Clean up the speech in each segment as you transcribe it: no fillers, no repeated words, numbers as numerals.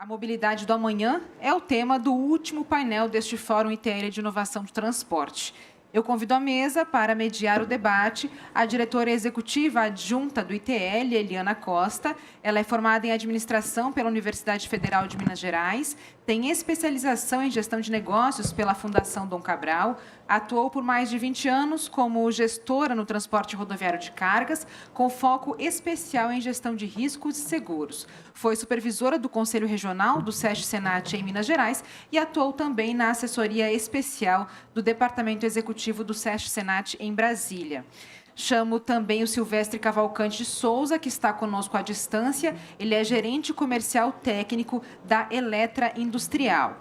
A mobilidade do amanhã é o tema do último painel deste Fórum ITL de Inovação do Transporte. Eu convido à mesa para mediar o debate a diretora executiva adjunta do ITL, Eliana Costa. Ela é formada em administração pela Universidade Federal de Minas Gerais, tem especialização em gestão de negócios pela Fundação Dom Cabral, atuou por mais de 20 anos como gestora no transporte rodoviário de cargas, com foco especial em gestão de riscos e seguros. Foi supervisora do Conselho Regional do SESC-Senat em Minas Gerais e atuou também na assessoria especial do Departamento Executivo do SESC-Senat em Brasília. Chamo também o Silvestre Cavalcante de Souza, que está conosco à distância. Ele é gerente comercial técnico da Eletra Industrial.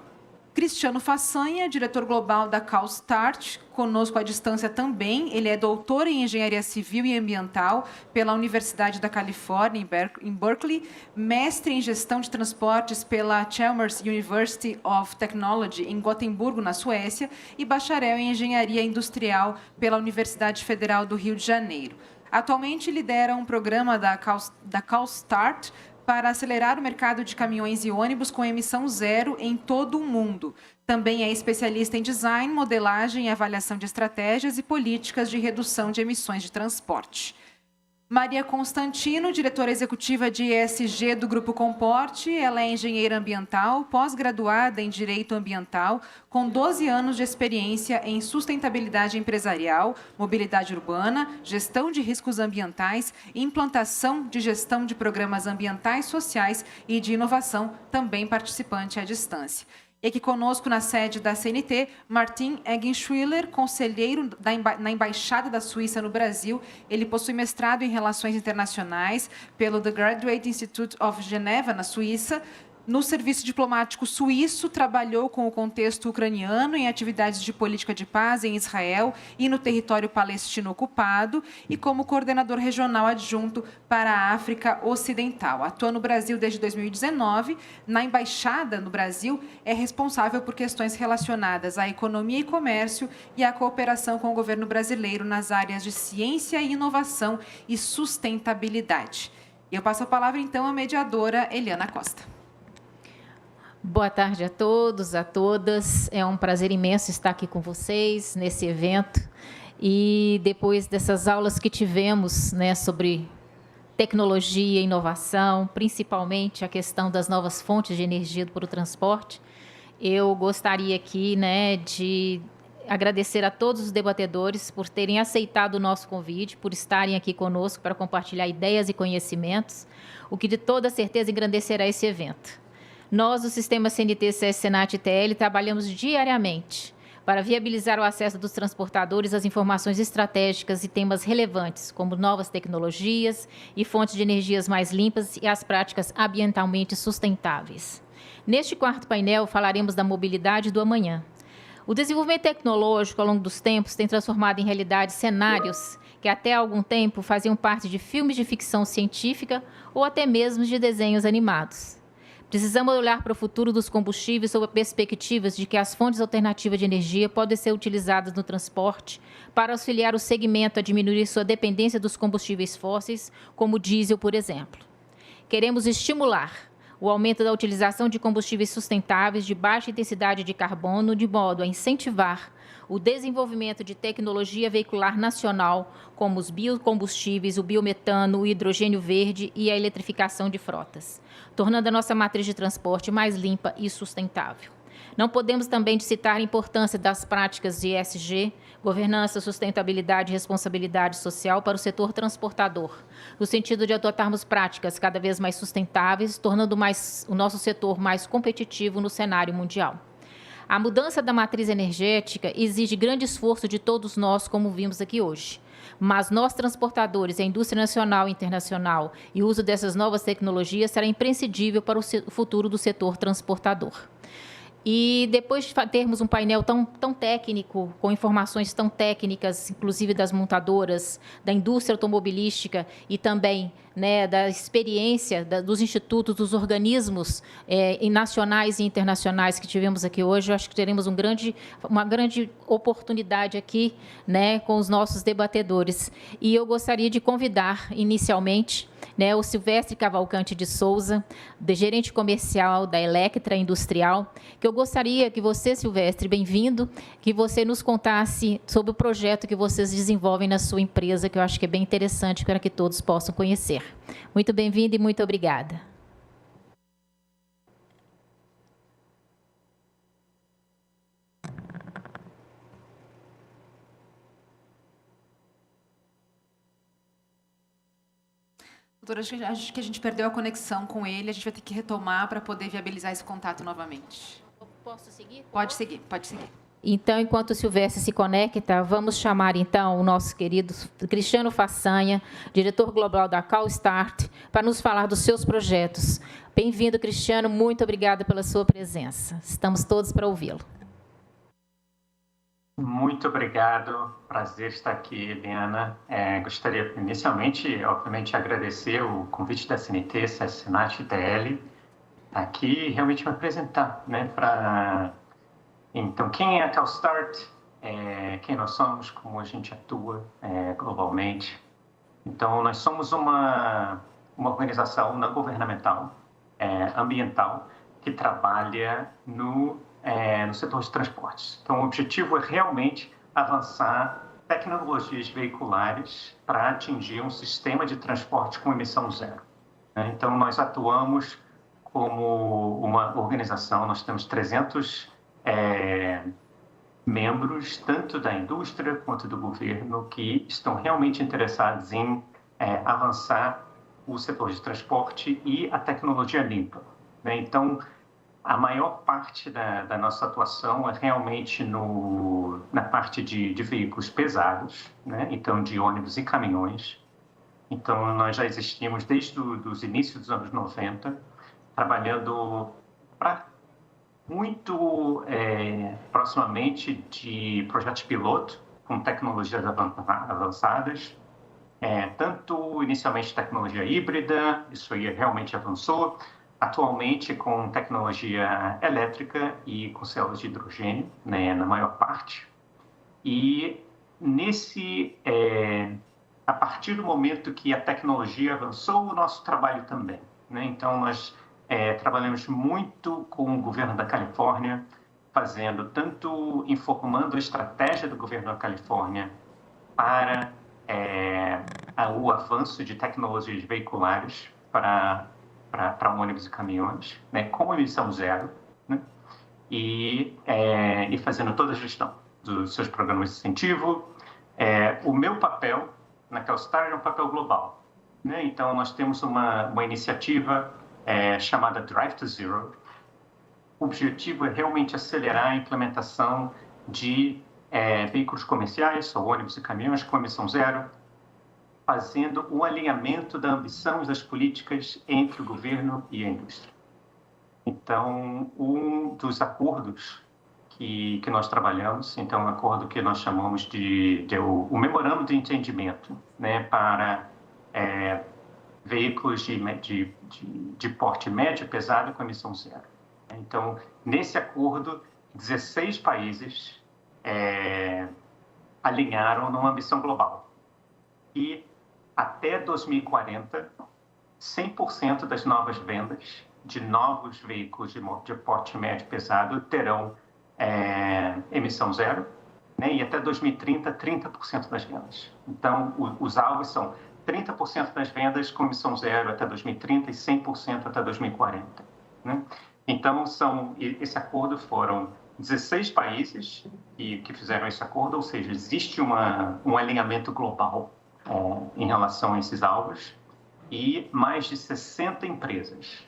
Cristiano Façanha, diretor global da CalStart, conosco à distância também. Ele é doutor em Engenharia Civil e Ambiental pela Universidade da Califórnia, em Berkeley, mestre em Gestão de Transportes pela Chalmers University of Technology, em Gotemburgo, na Suécia, e bacharel em Engenharia Industrial pela Universidade Federal do Rio de Janeiro. Atualmente lidera um programa da CalStart para acelerar o mercado de caminhões e ônibus com emissão zero em todo o mundo. Também é especialista em design, modelagem e avaliação de estratégias e políticas de redução de emissões de transporte. Maria Constantino, diretora executiva de ESG do Grupo Comporte. Ela é engenheira ambiental, pós-graduada em Direito Ambiental, com 12 anos de experiência em sustentabilidade empresarial, mobilidade urbana, gestão de riscos ambientais, implantação de gestão de programas ambientais, sociais e de inovação, também participante à distância. E aqui conosco, na sede da CNT, Martin Eggenschwiller, conselheiro na Embaixada da Suíça no Brasil. Ele possui mestrado em Relações Internacionais pelo The Graduate Institute of Geneva, na Suíça. No serviço diplomático suíço, trabalhou com o contexto ucraniano em atividades de política de paz em Israel e no território palestino ocupado e como coordenador regional adjunto para a África Ocidental. Atua no Brasil desde 2019. Na Embaixada no Brasil, é responsável por questões relacionadas à economia e comércio e à cooperação com o governo brasileiro nas áreas de ciência e inovação e sustentabilidade. E eu passo a palavra, então, à mediadora Eliana Costa. Boa tarde a todos, a todas. É um prazer imenso estar aqui com vocês nesse evento. E depois dessas aulas que tivemos, né, sobre tecnologia e inovação, principalmente a questão das novas fontes de energia para o transporte, eu gostaria aqui, né, de agradecer a todos os debatedores por terem aceitado o nosso convite, por estarem aqui conosco para compartilhar ideias e conhecimentos, o que de toda certeza engrandecerá esse evento. Nós, do Sistema CNT, SESC, Senat e ITL, trabalhamos diariamente para viabilizar o acesso dos transportadores às informações estratégicas e temas relevantes, como novas tecnologias e fontes de energias mais limpas e as práticas ambientalmente sustentáveis. Neste quarto painel, falaremos da mobilidade do amanhã. O desenvolvimento tecnológico, ao longo dos tempos, tem transformado em realidade cenários que até há algum tempo faziam parte de filmes de ficção científica ou até mesmo de desenhos animados. Precisamos olhar para o futuro dos combustíveis sob perspectivas de que as fontes alternativas de energia podem ser utilizadas no transporte para auxiliar o segmento a diminuir sua dependência dos combustíveis fósseis, como o diesel, por exemplo. Queremos estimular o aumento da utilização de combustíveis sustentáveis de baixa intensidade de carbono, de modo a incentivar o desenvolvimento de tecnologia veicular nacional, como os biocombustíveis, o biometano, o hidrogênio verde e a eletrificação de frotas, tornando a nossa matriz de transporte mais limpa e sustentável. Não podemos também citar a importância das práticas de ESG, governança, sustentabilidade e responsabilidade social para o setor transportador, no sentido de adotarmos práticas cada vez mais sustentáveis, tornando o nosso setor mais competitivo no cenário mundial. A mudança da matriz energética exige grande esforço de todos nós, como vimos aqui hoje. Mas nós, transportadores, a indústria nacional e internacional, e o uso dessas novas tecnologias será imprescindível para o futuro do setor transportador. E depois de termos um painel tão técnico, com informações tão técnicas, inclusive das montadoras, da indústria automobilística e também né, da experiência dos institutos, dos organismos nacionais e internacionais que tivemos aqui hoje. Eu acho que teremos uma grande oportunidade aqui, né, com os nossos debatedores. E eu gostaria de convidar, inicialmente, né, o Silvestre Cavalcante de Souza, gerente comercial da Electra Industrial, que eu gostaria que você, Silvestre, bem-vindo, que você nos contasse sobre o projeto que vocês desenvolvem na sua empresa, que eu acho que é bem interessante para que todos possam conhecer. Muito bem-vindo e muito obrigada. Doutora, acho que a gente perdeu a conexão com ele, a gente vai ter que retomar para poder viabilizar esse contato novamente. Posso seguir? Pode seguir, pode seguir. Então, enquanto o Silvestre se conecta, vamos chamar, então, o nosso querido Cristiano Façanha, diretor global da CalStart, para nos falar dos seus projetos. Bem-vindo, Cristiano, muito obrigada pela sua presença. Estamos todos para ouvi-lo. Muito obrigado, prazer estar aqui, Eliana. Gostaria, inicialmente, obviamente, agradecer o convite da CNT, Senat TL, aqui realmente me apresentar, né, Então, quem é a CalStart, quem nós somos, como a gente atua globalmente. Então, nós somos uma organização não governamental, ambiental, que trabalha no setor de transportes. Então, o objetivo é realmente avançar tecnologias veiculares para atingir um sistema de transporte com emissão zero. Então, nós atuamos como uma organização, nós temos 300 membros, tanto da indústria quanto do governo, que estão realmente interessados em avançar o setor de transporte e a tecnologia limpa. Então, a maior parte da nossa atuação é realmente na parte de veículos pesados, né? Então, de ônibus e caminhões. Então, nós já existimos desde os inícios dos anos 90, trabalhando muito proximamente de projetos piloto com tecnologias avançadas, tanto inicialmente tecnologia híbrida, isso aí realmente avançou, atualmente com tecnologia elétrica e com células de hidrogênio, né, na maior parte. E a partir do momento que a tecnologia avançou, o nosso trabalho também, né? Então, nós trabalhamos muito com o governo da Califórnia, informando a estratégia do governo da Califórnia para o avanço de tecnologias veiculares para ônibus e caminhões, né, com emissão zero, né, e fazendo toda a gestão dos seus programas de incentivo. O meu papel na CalStart é um papel global, né? Então, nós temos uma iniciativa chamada Drive to Zero. O objetivo é realmente acelerar a implementação de veículos comerciais, ou ônibus e caminhões com emissão zero, fazendo um alinhamento da ambição e das políticas entre o governo e a indústria. Então, um dos acordos que nós trabalhamos, então, um acordo que nós chamamos o memorando de entendimento, né, para veículos de porte médio e pesado com emissão zero. Então, nesse acordo, 16 países alinharam numa ambição global. E até 2040, 100% das novas vendas de novos veículos de porte médio e pesado terão emissão zero, né? E até 2030, 30% das vendas. Então, os alvos são 30% das vendas com emissão zero até 2030 e 100% até 2040. Né? Então, esse acordo foram 16 países que fizeram esse acordo, ou seja, existe um alinhamento global em relação a esses alvos, e mais de 60 empresas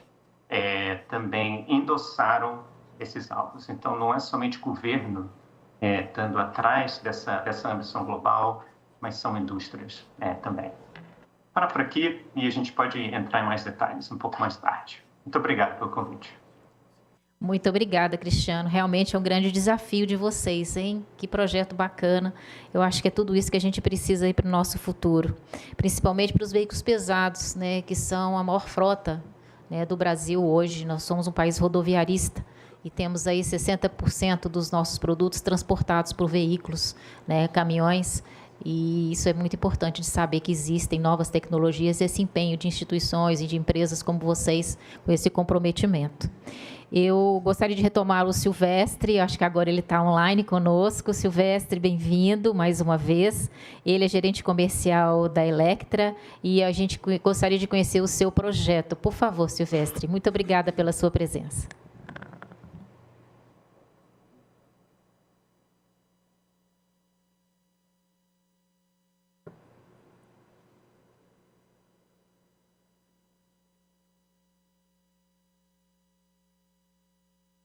também endossaram esses alvos. Então, não é somente o governo estando atrás dessa ambição global, mas são indústrias também. Para por aqui e a gente pode entrar em mais detalhes um pouco mais tarde. Muito obrigado pelo convite. Muito obrigada, Cristiano. Realmente é um grande desafio de vocês, hein? Que projeto bacana. Eu acho que é tudo isso que a gente precisa aí para o nosso futuro, principalmente para os veículos pesados, né? Que são a maior frota, né, do Brasil hoje. Nós somos um país rodoviarista e temos aí 60% dos nossos produtos transportados por veículos, né, caminhões. E isso é muito importante de saber que existem novas tecnologias e esse empenho de instituições e de empresas como vocês com esse comprometimento. Eu gostaria de retomar o Silvestre, acho que agora ele está online conosco. Silvestre, bem-vindo mais uma vez. Ele é gerente comercial da Electra e a gente gostaria de conhecer o seu projeto. Por favor, Silvestre, muito obrigada pela sua presença.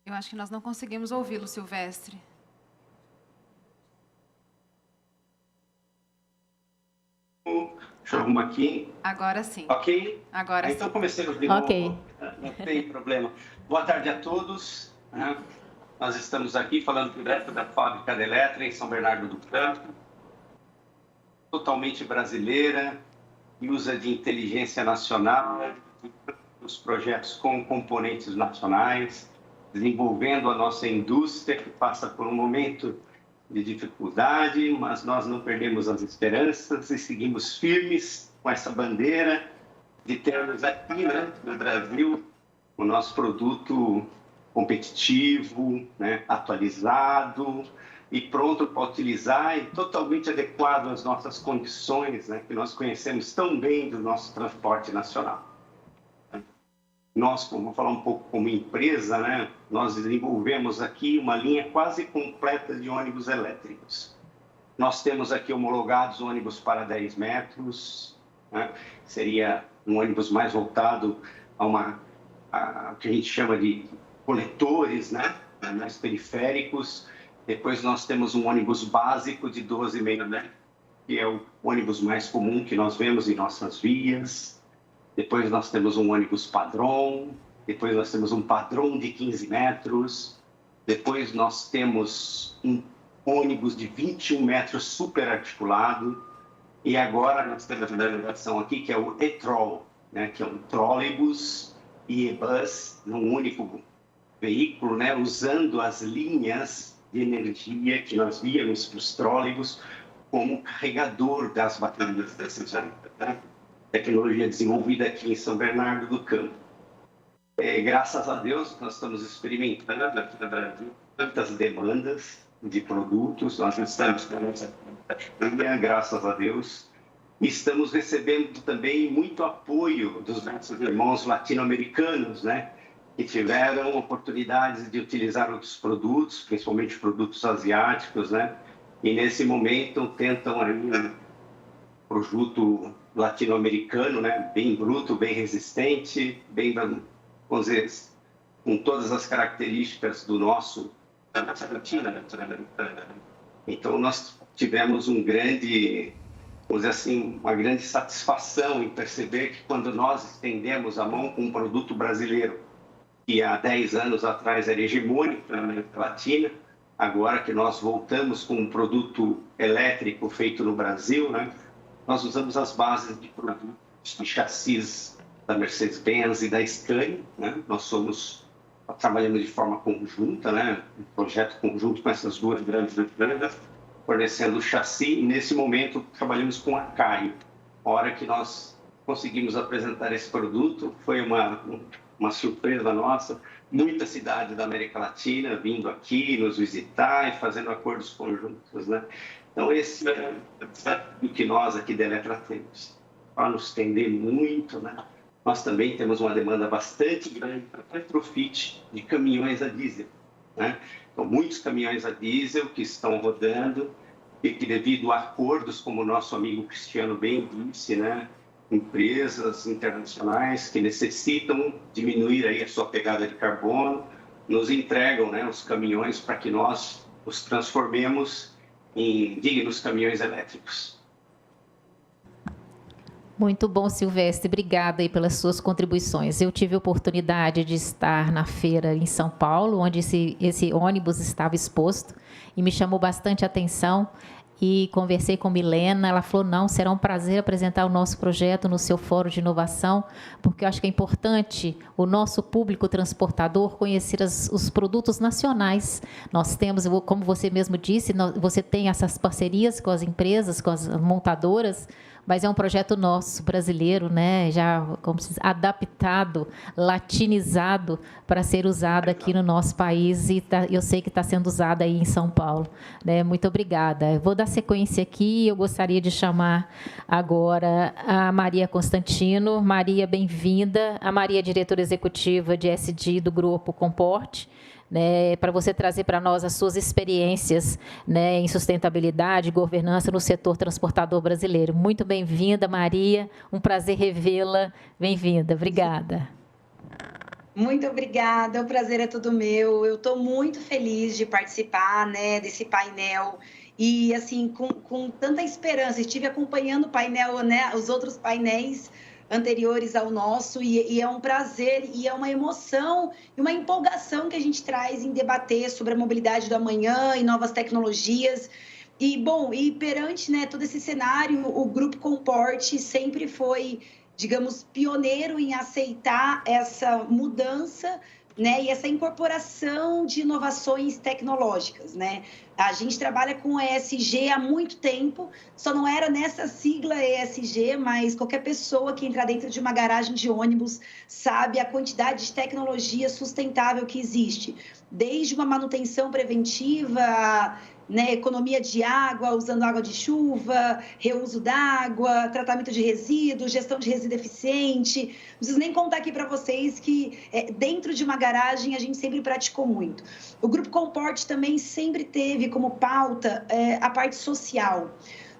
Eu acho que nós não conseguimos ouvi-lo, Silvestre. Deixa eu arrumar aqui. Agora sim. Ok? Agora sim. Então comecemos de novo. Ok. Não tem problema. Boa tarde a todos. Nós estamos aqui falando direto da fábrica da Electra, em São Bernardo do Campo. Totalmente brasileira e usa de inteligência nacional, os projetos com componentes nacionais, desenvolvendo a nossa indústria, que passa por um momento de dificuldade, mas nós não perdemos as esperanças e seguimos firmes com essa bandeira de termos aqui, né, no Brasil, o nosso produto competitivo, né, atualizado e pronto para utilizar e totalmente adequado às nossas condições, né, que nós conhecemos tão bem do nosso transporte nacional. Nós, vamos falar um pouco como empresa, né, nós desenvolvemos aqui uma linha quase completa de ônibus elétricos. Nós temos aqui homologados ônibus para 10 metros, né, seria um ônibus mais voltado a que a gente chama de coletores, né, mais periféricos. Depois nós temos um ônibus básico de 12,5 metros, que é o ônibus mais comum que nós vemos em nossas vias. Depois nós temos um ônibus padrão, depois nós temos um padrão de 15 metros, depois nós temos um ônibus de 21 metros super articulado, e agora nós temos a denominação aqui que é o e-troll, né, que é um trolleybus e e-bus num único veículo, né, usando as linhas de energia que nós víamos para os trolleybus como carregador das baterias desses ônibus, né? Tecnologia desenvolvida aqui em São Bernardo do Campo. Graças a Deus, nós estamos experimentando aqui no Brasil tantas demandas de produtos, nós estamos com essa campanha, graças a Deus, e estamos recebendo também muito apoio dos nossos irmãos latino-americanos, né, que tiveram oportunidades de utilizar outros produtos, principalmente produtos asiáticos, né, e nesse momento tentam aí um produto latino-americano, né, bem bruto, bem resistente, bem, vamos dizer, com todas as características do nosso da nossa rotina. Então nós tivemos vamos dizer assim, uma grande satisfação em perceber que quando nós estendemos a mão com um produto brasileiro que há 10 anos atrás era hegemônico na América Latina, agora que nós voltamos com um produto elétrico feito no Brasil, né, nós usamos as bases de produtos de chassis da Mercedes-Benz e da Scania, né? Nós trabalhamos de forma conjunta, né? Um projeto conjunto com essas duas grandes empresas, fornecendo o chassi, e nesse momento trabalhamos com a Caio. A hora que nós conseguimos apresentar esse produto, foi uma surpresa nossa, muitas cidades da América Latina vindo aqui nos visitar e fazendo acordos conjuntos, né? Então, esse é o que nós aqui da Electra temos. Para nos estender muito, né? Nós também temos uma demanda bastante grande para retrofit de caminhões a diesel, né? Então, muitos caminhões a diesel que estão rodando e que, devido a acordos, como o nosso amigo Cristiano bem disse, né? Empresas internacionais que necessitam diminuir aí a sua pegada de carbono, nos entregam, né, os caminhões para que nós os transformemos em dignos caminhões elétricos. Muito bom, Silvestre. Obrigada aí pelas suas contribuições. Eu tive a oportunidade de estar na feira em São Paulo, onde esse ônibus estava exposto, e me chamou bastante atenção. E conversei com Milena, ela falou, não, será um prazer apresentar o nosso projeto no seu fórum de inovação, porque eu acho que é importante o nosso público transportador conhecer os produtos nacionais. Nós temos, como você mesmo disse, você tem essas parcerias com as empresas, com as montadoras, mas é um projeto nosso, brasileiro, né? Já como se diz, adaptado, latinizado para ser usado aqui no nosso país, e eu sei que está sendo usado aí em São Paulo. Né? Muito obrigada. Eu vou dar sequência aqui, eu gostaria de chamar agora a Maria Constantino. Maria, bem-vinda. A Maria é diretora executiva de SD do Grupo Comporte. Né, para você trazer para nós as suas experiências, né, em sustentabilidade e governança no setor transportador brasileiro. Muito bem-vinda, Maria. Um prazer revê-la. Bem-vinda. Obrigada. Muito obrigada. O prazer é todo meu. Eu estou muito feliz de participar, né, desse painel. E, assim, com tanta esperança. Estive acompanhando o painel, né, os outros painéis anteriores ao nosso, e é um prazer e é uma emoção e uma empolgação que a gente traz em debater sobre a mobilidade do amanhã e novas tecnologias. E, bom, e perante, né, todo esse cenário, o Grupo Comporte sempre foi, digamos, pioneiro em aceitar essa mudança, né, e essa incorporação de inovações tecnológicas, né? A gente trabalha com ESG há muito tempo, só não era nessa sigla ESG, mas qualquer pessoa que entrar dentro de uma garagem de ônibus sabe a quantidade de tecnologia sustentável que existe, desde uma manutenção preventiva, né, economia de água, usando água de chuva, reuso d'água, tratamento de resíduos, gestão de resíduo eficiente. Não preciso nem contar aqui para vocês que dentro de uma garagem a gente sempre praticou muito. O Grupo Comporte também sempre teve como pauta a parte social.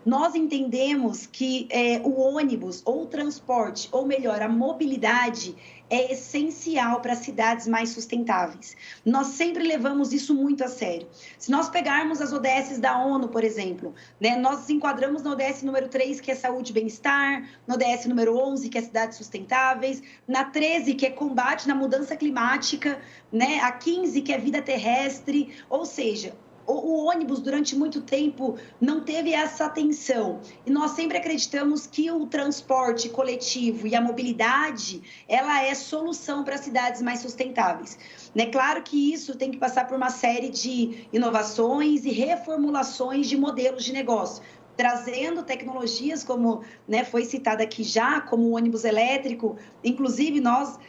Nós entendemos que o ônibus, ou o transporte, ou melhor, a mobilidade, é essencial para cidades mais sustentáveis. Nós sempre levamos isso muito a sério. Se nós pegarmos as ODSs da ONU, por exemplo, né, nós nos enquadramos na ODS número 3, que é saúde e bem-estar, na ODS número 11, que é cidades sustentáveis, na 13, que é combate na mudança climática, né, a 15, que é vida terrestre, ou seja, o ônibus, durante muito tempo, não teve essa atenção. E nós sempre acreditamos que o transporte coletivo e a mobilidade, ela é solução para cidades mais sustentáveis. É claro que isso tem que passar por uma série de inovações e reformulações de modelos de negócio, trazendo tecnologias como, né, foi citada aqui já, como o ônibus elétrico. Inclusive, nós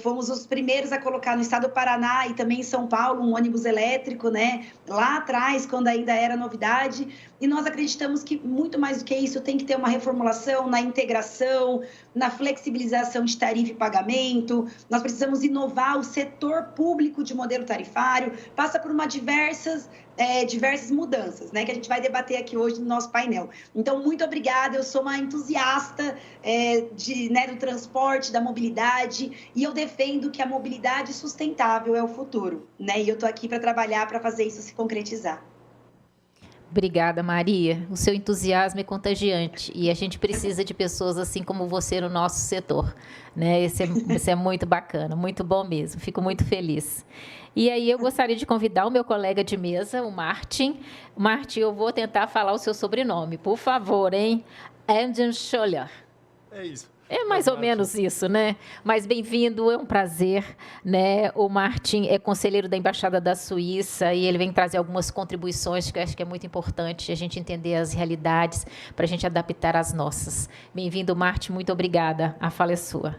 fomos os primeiros a colocar no estado do Paraná e também em São Paulo um ônibus elétrico, né, lá atrás, quando ainda era novidade. E nós acreditamos que, muito mais do que isso, tem que ter uma reformulação na integração, na flexibilização de tarifa e pagamento. Nós precisamos inovar o setor público de modelo tarifário, passa por diversas mudanças, né, que a gente vai debater aqui hoje no nosso painel. Então, muito obrigada, eu sou uma entusiasta do transporte, da mobilidade, e eu defendo que a mobilidade sustentável é o futuro, né, e eu estou aqui para trabalhar para fazer isso se concretizar. Obrigada, Maria. O seu entusiasmo é contagiante e a gente precisa de pessoas assim como você no nosso setor, né? Isso é muito bacana, muito bom mesmo. Fico muito feliz. E aí eu gostaria de convidar o meu colega de mesa, o Martin. Martin, eu vou tentar falar o seu sobrenome, por favor, hein? Scholler. É isso. É mais ou menos isso, né? Mas bem-vindo, é um prazer, né? O Martin é conselheiro da Embaixada da Suíça e ele vem trazer algumas contribuições que eu acho que é muito importante a gente entender as realidades para a gente adaptar as nossas. Bem-vindo, Martin, muito obrigada. A fala é sua.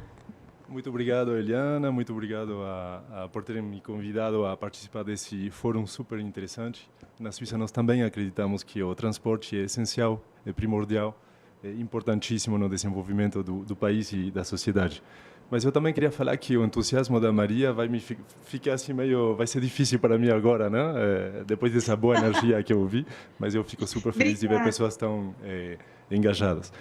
Muito obrigado, Eliana. Muito obrigado por terem me convidado a participar desse fórum super interessante. Na Suíça, nós também acreditamos que o transporte é essencial, é primordial, é importantíssimo no desenvolvimento do país e da sociedade. Mas eu também queria falar que o entusiasmo da Maria vai ficar assim vai ser difícil para mim agora, né? Depois dessa boa energia que eu ouvi, mas eu fico super feliz de ver pessoas tão engajadas.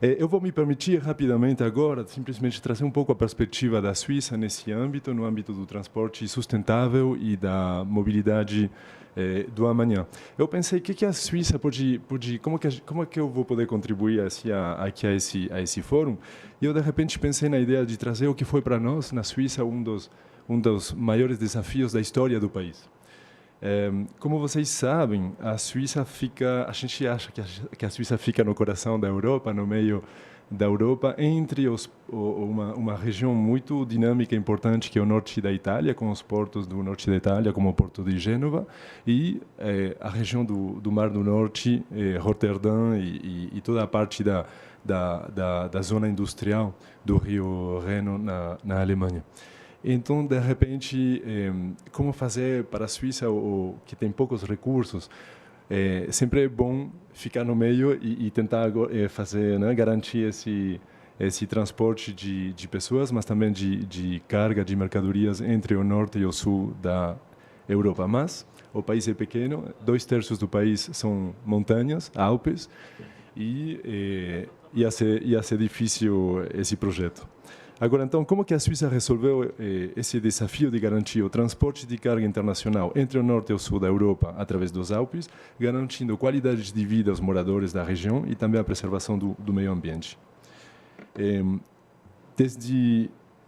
Eu vou me permitir rapidamente agora simplesmente trazer um pouco a perspectiva da Suíça nesse âmbito, no âmbito do transporte sustentável e da mobilidade do amanhã. Eu pensei que a Suíça pode como é que eu vou poder contribuir aqui a esse fórum? E eu de repente pensei na ideia de trazer o que foi para nós na Suíça um dos maiores desafios da história do país. Como vocês sabem, a gente acha que a Suíça fica no coração da Europa, no meio da Europa, entre uma região muito dinâmica e importante que é o norte da Itália, com os portos do norte da Itália, como o porto de Gênova, e a região do Mar do Norte, Roterdã e toda a parte da zona industrial do Rio Reno, na Alemanha. Então, de repente, como fazer para a Suíça, que tem poucos recursos, sempre é bom ficar no meio e tentar fazer, né, garantir esse transporte de pessoas, mas também de carga, de mercadorias entre o norte e o sul da Europa. Mas o país é pequeno, 2/3 do país são montanhas, Alpes, e ia ser difícil esse projeto. Agora, então, como que a Suíça resolveu esse desafio de garantir o transporte de carga internacional entre o norte e o sul da Europa através dos Alpes, garantindo qualidade de vida aos moradores da região e também a preservação do meio ambiente?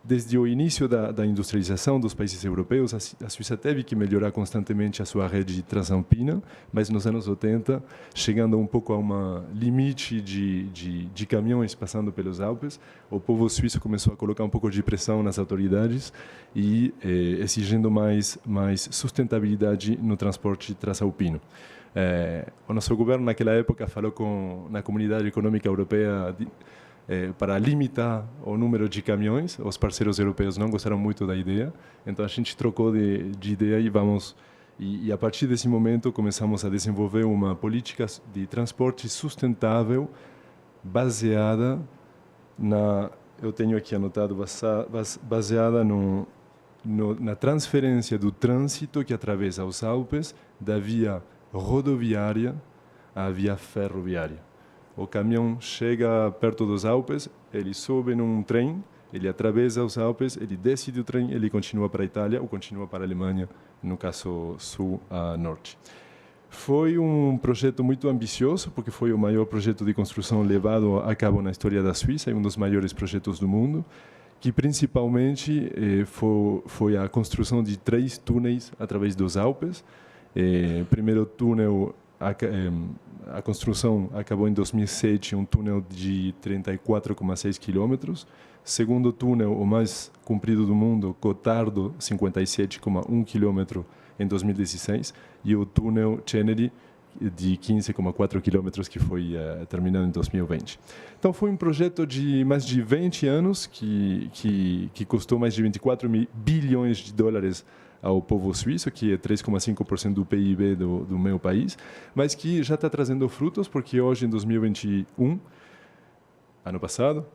Desde o início da industrialização dos países europeus, a Suíça teve que melhorar constantemente a sua rede transalpina, mas nos anos 80, chegando um pouco a um limite de caminhões passando pelos Alpes, o povo suíço começou a colocar um pouco de pressão nas autoridades e exigindo mais sustentabilidade no transporte transalpino. O nosso governo, naquela época, falou na Comunidade Econômica Europeia para limitar o número de caminhões. Os parceiros europeus não gostaram muito da ideia, então a gente trocou de ideia e a partir desse momento começamos a desenvolver uma política de transporte sustentável baseada eu tenho aqui anotado, baseada na transferência do trânsito que atravessa os Alpes da via rodoviária à via ferroviária. O caminhão chega perto dos Alpes, ele sobe num trem, ele atravessa os Alpes, ele desce do trem, ele continua para a Itália ou continua para a Alemanha, no caso sul a norte. Foi um projeto muito ambicioso, porque foi o maior projeto de construção levado a cabo na história da Suíça, e um dos maiores projetos do mundo, que principalmente foi a construção de 3 túneis através dos Alpes. Primeiro túnel, a construção acabou em 2007, um túnel de 34,6 quilômetros. Segundo túnel, o mais comprido do mundo, Gotardo, 57,1 quilômetro em 2016, e o túnel Kennedy, de 15,4 quilômetros, que foi terminado em 2020. Então, foi um projeto de mais de 20 anos, que custou mais de 24 bilhões de dólares ao povo suíço, que é 3,5% do PIB do meu país, mas que já está trazendo frutos, porque hoje, em 2021, ano passado,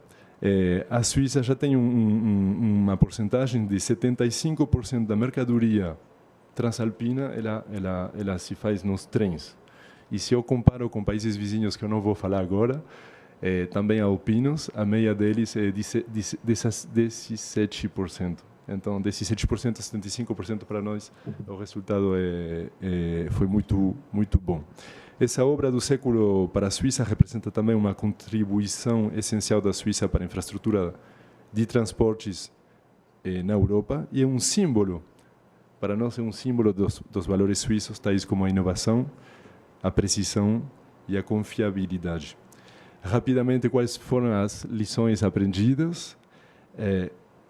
a Suíça já tem uma porcentagem de 75% da mercadoria transalpina, ela se faz nos trens. E se eu comparo com países vizinhos, que eu não vou falar agora, também alpinos, a média deles é de 17%. Então, desses 7% a 75% para nós, o resultado foi muito, muito bom. Essa obra do século para a Suíça representa também uma contribuição essencial da Suíça para a infraestrutura de transportes na Europa, e é um símbolo, para nós é um símbolo dos valores suíços, tais como a inovação, a precisão e a confiabilidade. Rapidamente, quais foram as lições aprendidas?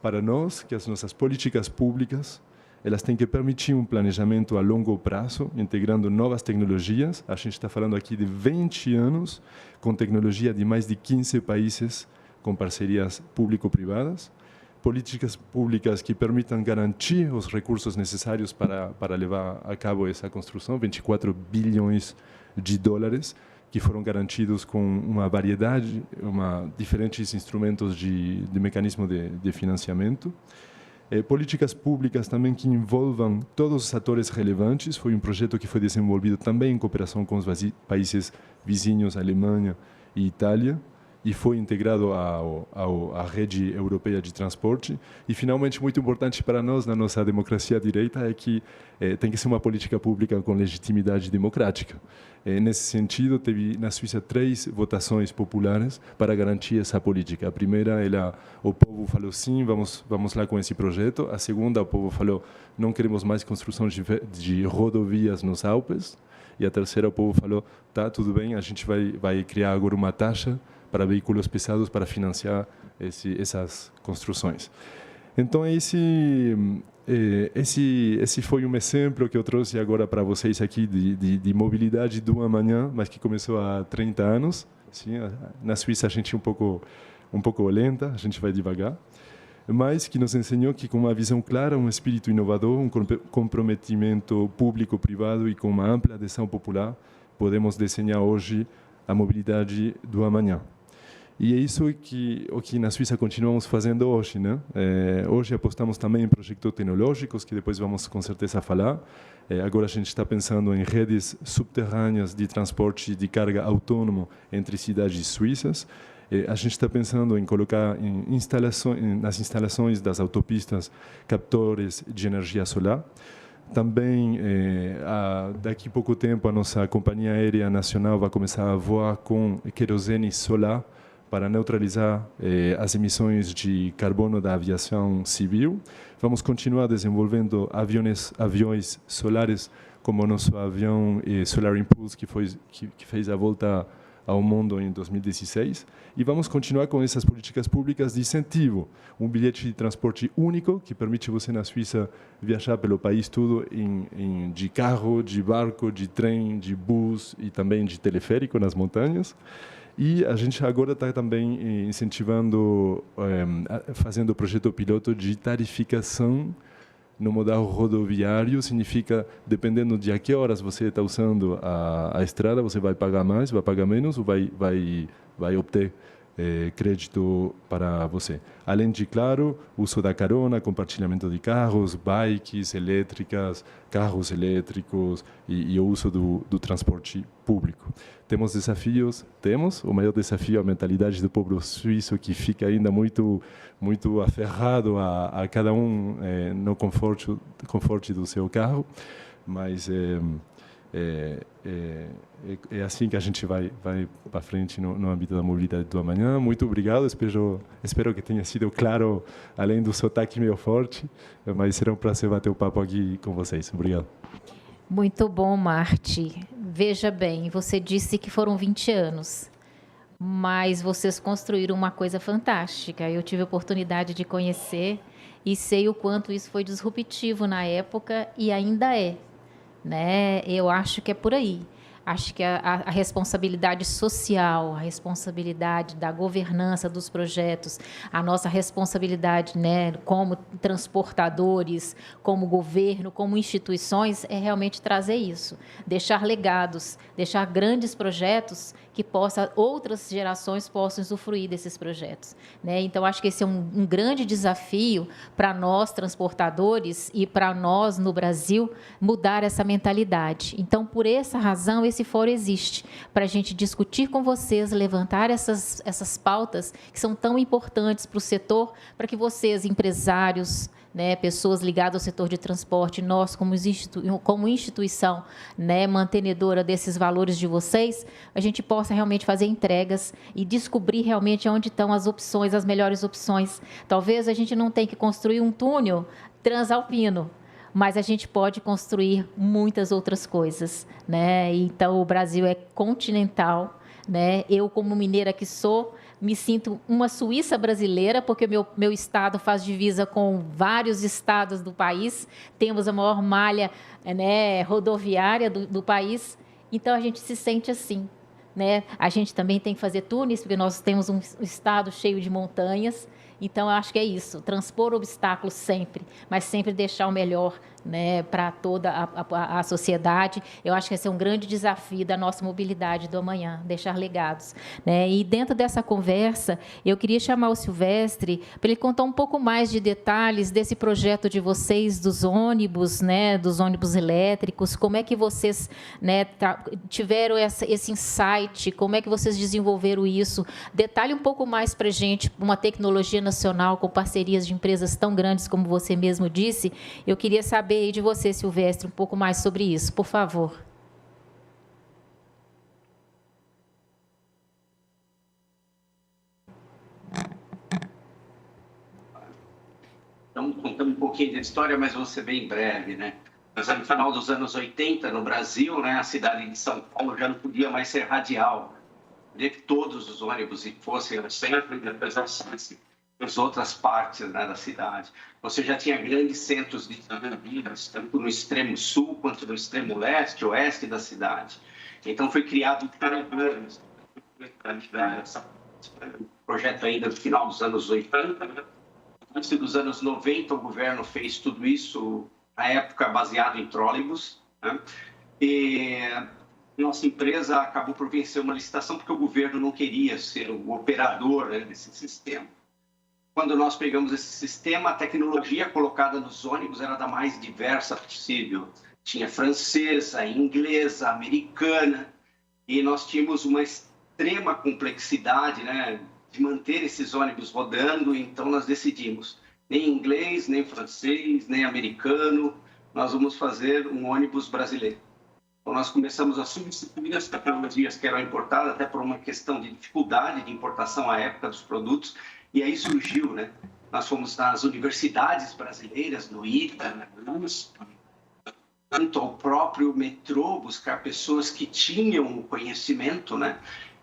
Para nós, que as nossas políticas públicas, elas têm que permitir um planejamento a longo prazo, integrando novas tecnologias. A gente está falando aqui de 20 anos, com tecnologia de mais de 15 países, com parcerias público-privadas. Políticas públicas que permitam garantir os recursos necessários para levar a cabo essa construção, 24 bilhões de dólares, que foram garantidos com uma variedade, diferentes instrumentos de mecanismo de financiamento. Políticas públicas também que envolvam todos os atores relevantes. Foi um projeto que foi desenvolvido também em cooperação com os países vizinhos, Alemanha e Itália, e foi integrado à rede europeia de transporte. E, finalmente, muito importante para nós, na nossa democracia direita, é que tem que ser uma política pública com legitimidade democrática. Nesse sentido, teve na Suíça 3 votações populares para garantir essa política. A primeira, o povo falou sim, vamos lá com esse projeto. A segunda, o povo falou não queremos mais construção de rodovias nos Alpes. E a terceira, o povo falou, tá, tudo bem, a gente vai criar agora uma taxa para veículos pesados para financiar essas construções. Então, esse foi um exemplo que eu trouxe agora para vocês aqui de mobilidade do amanhã, mas que começou há 30 anos. Sim, na Suíça a gente é um pouco lenta, a gente vai devagar, mas que nos ensinou que com uma visão clara, um espírito inovador, um comprometimento público-privado e com uma ampla adesão popular, podemos desenhar hoje a mobilidade do amanhã. E é isso o que na Suíça continuamos fazendo hoje, né? Hoje apostamos também em projetos tecnológicos, que depois vamos com certeza falar. Agora a gente está pensando em redes subterrâneas de transporte de carga autônomo entre cidades suíças. A gente está pensando em colocar nas instalações das autopistas captores de energia solar. Também, daqui a pouco tempo, a nossa companhia aérea nacional vai começar a voar com querosene solar para neutralizar as emissões de carbono da aviação civil. Vamos continuar desenvolvendo aviões solares, como o nosso avião Solar Impulse, que fez a volta ao mundo em 2016. E vamos continuar com essas políticas públicas de incentivo. Um bilhete de transporte único, que permite você, na Suíça, viajar pelo país todo de carro, de barco, de trem, de bus e também de teleférico nas montanhas. E a gente agora está também incentivando, fazendo o projeto piloto de tarificação no modal rodoviário. Significa, dependendo de a que horas você está usando a estrada, você vai pagar mais, vai pagar menos ou vai obter crédito para você. Além de, claro, uso da carona, compartilhamento de carros, bikes elétricas, carros elétricos e o uso do transporte público. Temos desafios? Temos. O maior desafio é a mentalidade do povo suíço, que fica ainda muito aferrado a cada um no conforto do seu carro, mas é assim que a gente vai para frente no âmbito da mobilidade do amanhã. Muito obrigado, espero que tenha sido claro, além do sotaque meio forte, mas será um prazer bater o papo aqui com vocês. Obrigado. Muito bom, Marti. Veja bem, você disse que foram 20 anos, mas vocês construíram uma coisa fantástica. Eu tive a oportunidade de conhecer e sei o quanto isso foi disruptivo na época e ainda é, né? Eu acho que é por aí. Acho que a responsabilidade social, a responsabilidade da governança dos projetos, a nossa responsabilidade, né, como transportadores, como governo, como instituições, é realmente trazer isso, deixar legados, deixar grandes projetos que outras gerações possam usufruir desses projetos, né? Então, acho que esse é um grande desafio para nós, transportadores, e para nós, no Brasil, mudar essa mentalidade. Então, por essa razão, esse fórum existe, para a gente discutir com vocês, levantar essas pautas que são tão importantes para o setor, para que vocês, empresários, né, pessoas ligadas ao setor de transporte, nós, como instituição, né, mantenedora desses valores de vocês, a gente possa realmente fazer entregas e descobrir realmente onde estão as opções, as melhores opções. Talvez a gente não tenha que construir um túnel transalpino, mas a gente pode construir muitas outras coisas, né? Então, o Brasil é continental, né? Eu, como mineira que sou, me sinto uma Suíça brasileira, porque meu estado faz divisa com vários estados do país, temos a maior malha, né, rodoviária do país, então a gente se sente assim, né? A gente também tem que fazer túneis, porque nós temos um estado cheio de montanhas, então eu acho que é isso, transpor obstáculos sempre, mas sempre deixar o melhor né, para toda a sociedade. Eu acho que esse é um grande desafio da nossa mobilidade do amanhã, deixar legados, né? E dentro dessa conversa, eu queria chamar o Silvestre para ele contar um pouco mais de detalhes desse projeto de vocês, dos ônibus, né, dos ônibus elétricos, como é que vocês, né, tiveram esse insight, como é que vocês desenvolveram isso. Detalhe um pouco mais para a gente, uma tecnologia nacional com parcerias de empresas tão grandes como você mesmo disse. Eu queria saber aí de você, Silvestre, um pouco mais sobre isso, por favor. Estamos contando um pouquinho da história, mas vou ser bem breve, né? Mas no final dos anos 80, no Brasil, né, a cidade de São Paulo já não podia mais ser radial. Queria que todos os ônibus fossem ao centro e depois as outras partes, né, da cidade. Você já tinha grandes centros de vidas, tanto no extremo sul quanto no extremo leste, oeste da cidade. Então foi criado um projeto ainda no final dos anos 80. Né? Antes dos anos 90, o governo fez tudo isso, na época, baseado em trólebus. Né? E nossa empresa acabou por vencer uma licitação porque o governo não queria ser o operador, né, desse sistema. Quando nós pegamos esse sistema, a tecnologia colocada nos ônibus era da mais diversa possível. Tinha francesa, inglesa, americana, e nós tínhamos uma extrema complexidade, né, de manter esses ônibus rodando, então nós decidimos, nem inglês, nem francês, nem americano, nós vamos fazer um ônibus brasileiro. Então nós começamos a substituir as tecnologias que eram importadas, até por uma questão de dificuldade de importação à época dos produtos, e aí surgiu, né? Nós fomos nas universidades brasileiras, no ITA, na USP, tanto ao próprio metrô, buscar pessoas que tinham o conhecimento, né?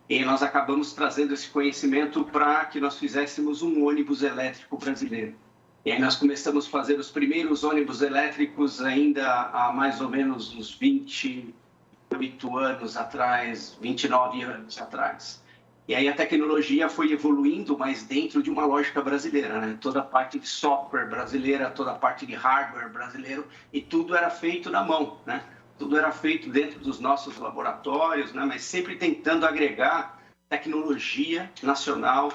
E nós acabamos trazendo esse conhecimento para que nós fizéssemos um ônibus elétrico brasileiro. E aí nós começamos a fazer os primeiros ônibus elétricos ainda há mais ou menos uns 28 anos atrás, 29 anos atrás. E aí a tecnologia foi evoluindo, mas dentro de uma lógica brasileira, né? Toda a parte de software brasileira, toda a parte de hardware brasileiro, e tudo era feito na mão, né? Tudo era feito dentro dos nossos laboratórios, né? Mas sempre tentando agregar tecnologia nacional,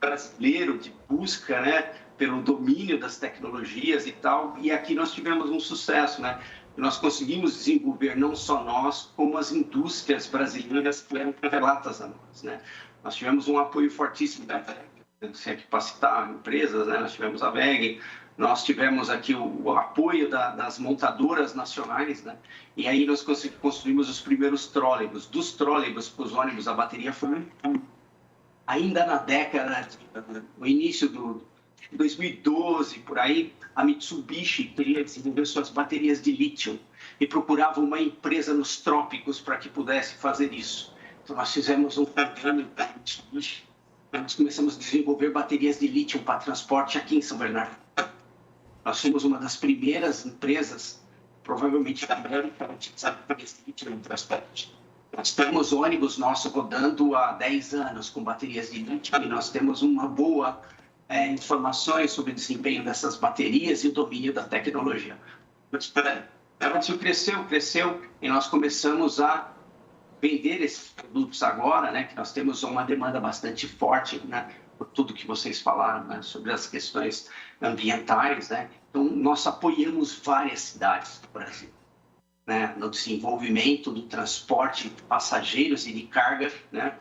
brasileiro de busca, né? Pelo domínio das tecnologias e tal. E aqui nós tivemos um sucesso, né? Nós conseguimos desenvolver não só nós, como as indústrias brasileiras que eram correlatas a nós, né? Nós tivemos um apoio fortíssimo da VEG, se aqui para citar empresas, né? Nós tivemos a VEG, nós tivemos aqui o apoio das montadoras nacionais, né? E aí nós construímos os primeiros trólebus. Dos trólebus para os ônibus, a bateria foi ainda na década, no início do 2012, por aí, a Mitsubishi queria desenvolver suas baterias de lítio e procurava uma empresa nos trópicos para que pudesse fazer isso. Então, nós fizemos um convênio da Mitsubishi. Nós começamos a desenvolver baterias de lítio para transporte aqui em São Bernardo. Nós fomos uma das primeiras empresas, provavelmente da América, a utilizar baterias de lítio no transporte. Nós temos ônibus nosso rodando há 10 anos com baterias de lítio e nós temos uma boa informações sobre o desempenho dessas baterias e o domínio da tecnologia. Isso cresceu e nós começamos a vender esses produtos agora, né, que nós temos uma demanda bastante forte, né, por tudo que vocês falaram, né, sobre as questões ambientais, né. Então, nós apoiamos várias cidades do Brasil, né, no desenvolvimento do transporte de passageiros e de carga, né.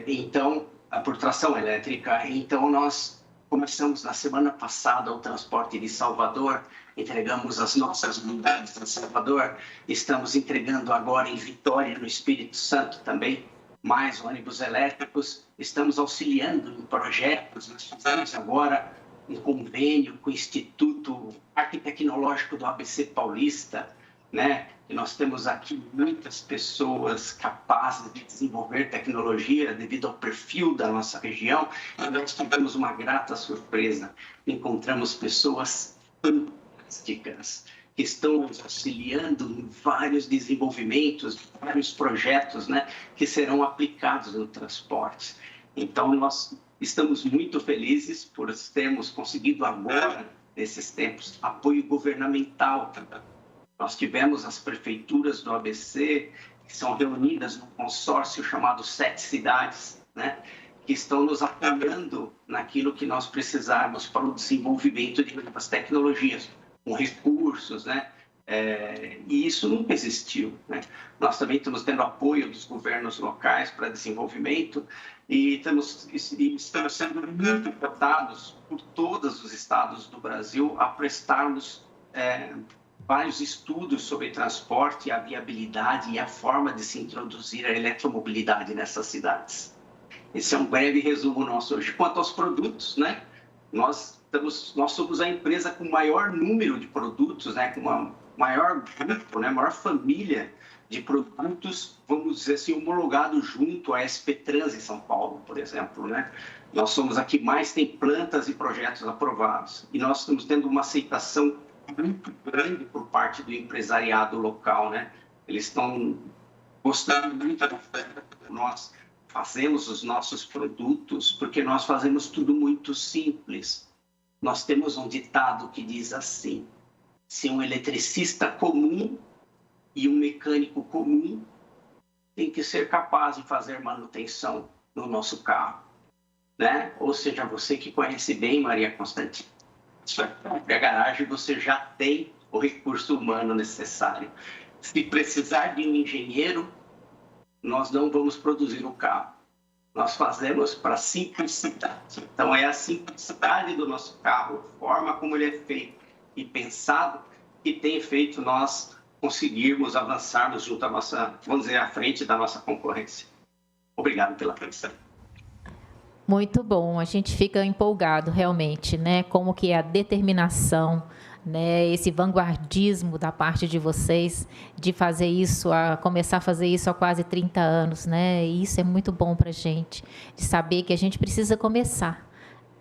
Então, por tração elétrica. Então, nós começamos na semana passada o transporte de Salvador, entregamos as nossas unidades em Salvador, estamos entregando agora em Vitória, no Espírito Santo também, mais ônibus elétricos, estamos auxiliando em projetos, nós fizemos agora um convênio com o Instituto Arquitecnológico do ABC Paulista, né? E nós temos aqui muitas pessoas capazes de desenvolver tecnologia devido ao perfil da nossa região. E nós tivemos uma grata surpresa. Encontramos pessoas fantásticas que estão nos auxiliando em vários desenvolvimentos, vários projetos, né, que serão aplicados no transporte. Então, nós Estamos muito felizes por termos conseguido agora, nesses tempos, apoio governamental. Nós tivemos as prefeituras do ABC, que são reunidas num consórcio chamado 7 Cidades, né? Que estão nos apoiando naquilo que nós precisarmos para o desenvolvimento de novas tecnologias, com recursos, né? E isso nunca existiu, né? Nós também estamos tendo apoio dos governos locais para desenvolvimento e estamos sendo muito cotados por todos os estados do Brasil a prestarmos vários estudos sobre transporte, a viabilidade e a forma de se introduzir a eletromobilidade nessas cidades. Esse é um breve resumo nosso hoje. Quanto aos produtos, né? Nós somos a empresa com maior número de produtos, né? Com uma maior grupo, né? Maior família de produtos, vamos dizer assim, homologado junto à SP Trans em São Paulo, por exemplo, né? Nós somos a que mais tem plantas e projetos aprovados. E nós estamos tendo uma aceitação muito grande por parte do empresariado local, né? Eles estão gostando muito da forma que nós fazemos os nossos produtos, porque nós fazemos tudo muito simples. Nós temos um ditado que diz assim: se um eletricista comum e um mecânico comum tem que ser capaz de fazer manutenção no nosso carro, né? Ou seja, você que conhece bem, Maria Constantina, a garagem você já tem o recurso humano necessário. Se precisar de um engenheiro, nós não vamos produzir o carro. Nós fazemos para simplicidade. Então, é a simplicidade do nosso carro, a forma como ele é feito e pensado, que tem feito nós conseguirmos avançarmos junto à nossa, vamos dizer, à frente da nossa concorrência. Obrigado pela atenção. Muito bom, a gente fica empolgado realmente, né? Como que é a determinação, né? Esse vanguardismo da parte de vocês de fazer isso, começar a fazer isso há quase 30 anos, né? E isso é muito bom para a gente, de saber que a gente precisa começar.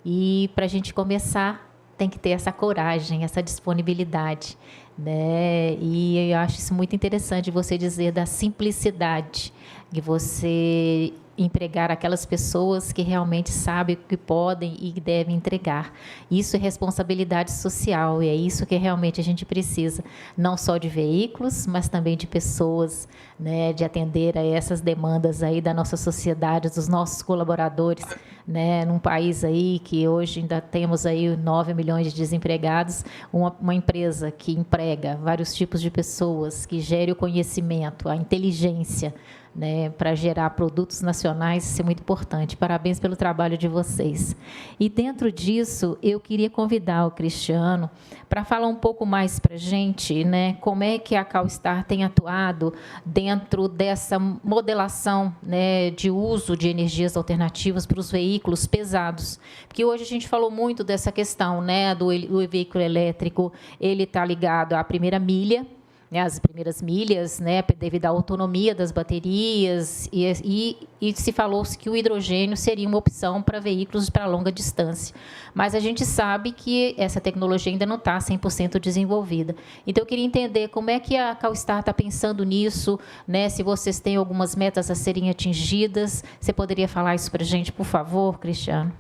E para a gente começar, tem que ter essa coragem, essa disponibilidade, né? E eu acho isso muito interessante você dizer da simplicidade, de você empregar aquelas pessoas que realmente sabem o que podem e devem entregar. Isso é responsabilidade social e é isso que realmente a gente precisa, não só de veículos, mas também de pessoas, né, de atender a essas demandas aí da nossa sociedade, dos nossos colaboradores, né, num país aí que hoje ainda temos aí 9 milhões de desempregados, uma empresa que emprega vários tipos de pessoas, que gere o conhecimento, a inteligência, né, para gerar produtos nacionais, isso é muito importante. Parabéns pelo trabalho de vocês. E dentro disso, eu queria convidar o Cristiano para falar um pouco mais para a gente, né, como é que a CalStar tem atuado dentro dessa modelação, né, de uso de energias alternativas para os veículos pesados. Porque hoje a gente falou muito dessa questão, né, do veículo elétrico, ele está ligado à primeira milha, né, as primeiras milhas, né, devido à autonomia das baterias, e se falou-se que o hidrogênio seria uma opção para veículos para longa distância. Mas a gente sabe que essa tecnologia ainda não está 100% desenvolvida. Então, eu queria entender como é que a CalStar está pensando nisso, né, se vocês têm algumas metas a serem atingidas. Você poderia falar isso para a gente, por favor, Cristiano?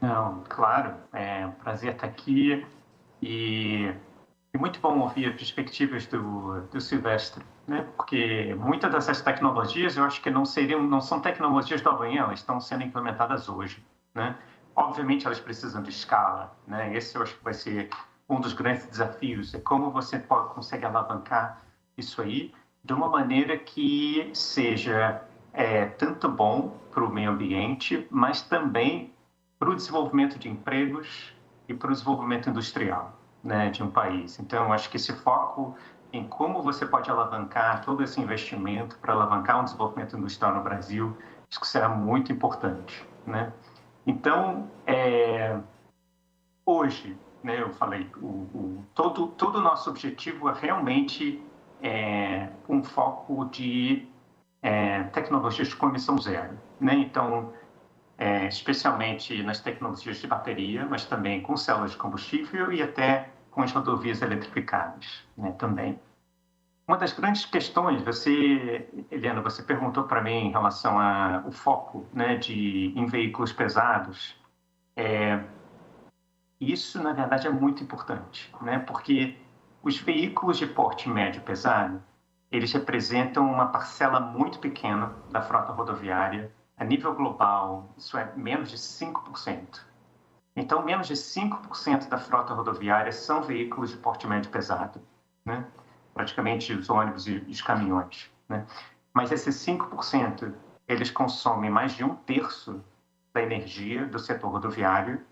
Não, claro. É um prazer estar aqui e muito bom ouvir as perspectivas do Silvestre, né? Porque muitas dessas tecnologias, eu acho que não são tecnologias do amanhã, elas estão sendo implementadas hoje, né? Obviamente, elas precisam de escala, né? Esse eu acho que vai ser um dos grandes desafios, é como você consegue alavancar isso aí de uma maneira que seja tanto bom para o meio ambiente, mas também para o desenvolvimento de empregos e para o desenvolvimento industrial, né, de um país. Então, acho que esse foco em como você pode alavancar todo esse investimento para alavancar um desenvolvimento industrial no Brasil, acho que será muito importante, né? Então, hoje, né, eu falei, todo o nosso objetivo é realmente um foco de tecnologias com emissão zero, né? Então, especialmente nas tecnologias de bateria, mas também com células de combustível e até com as rodovias eletrificadas, né, também. Uma das grandes questões, Eliana, você perguntou para mim em relação ao foco, né, em veículos pesados. Isso, na verdade, é muito importante, né, porque os veículos de porte médio pesado, eles representam uma parcela muito pequena da frota rodoviária. A nível global, isso é menos de 5%. Então, menos de 5% da frota rodoviária são veículos de porte médio pesado, né? Praticamente os ônibus e os caminhões, né? Mas esses 5%, eles consomem mais de 1/3 da energia do setor rodoviário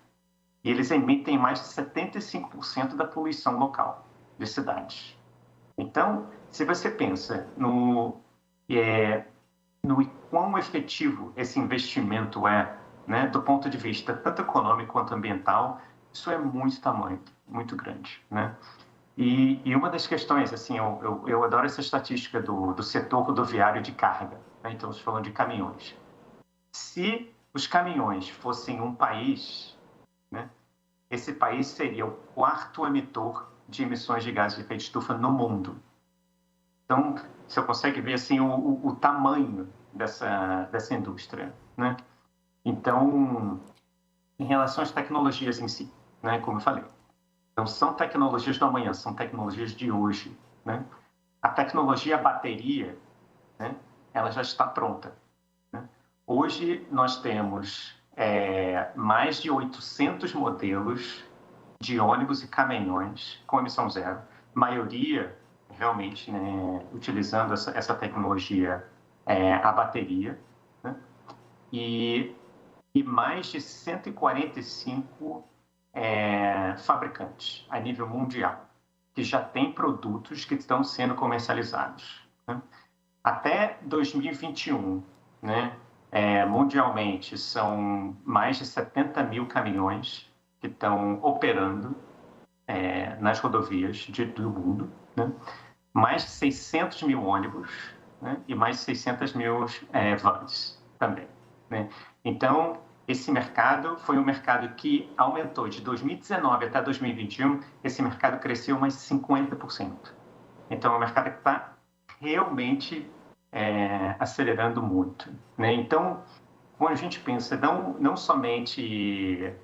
e eles emitem mais de 75% da poluição local de cidades. Então, se você pensa no quão efetivo esse investimento é, né, do ponto de vista tanto econômico quanto ambiental, isso é muito tamanho, muito grande, né? E uma das questões, assim, eu adoro essa estatística do setor rodoviário de carga, né? Então, estamos falando de caminhões. Se os caminhões fossem um país, né, esse país seria o 4º emitor de emissões de gases de efeito de estufa no mundo. Então, você consegue ver assim, o tamanho dessa indústria, né? Então, em relação às tecnologias em si, né, como eu falei, não são tecnologias do amanhã, são tecnologias de hoje, né? A tecnologia bateria, né, ela já está pronta, né? Hoje nós temos mais de 800 modelos de ônibus e caminhões com emissão zero, maioria realmente, né, utilizando essa tecnologia a bateria, né? E mais de 145 fabricantes a nível mundial que já têm produtos que estão sendo comercializados, né? Até 2021, né, mundialmente, são mais de 70 mil caminhões que estão operando nas rodovias do mundo, né? Mais de 600 mil ônibus, né? E mais de 600 mil vans também, né? Então, esse mercado foi um mercado que aumentou de 2019 até 2021, esse mercado cresceu mais 50%. Então, é um mercado que está realmente acelerando muito, né? Então, quando a gente pensa não somente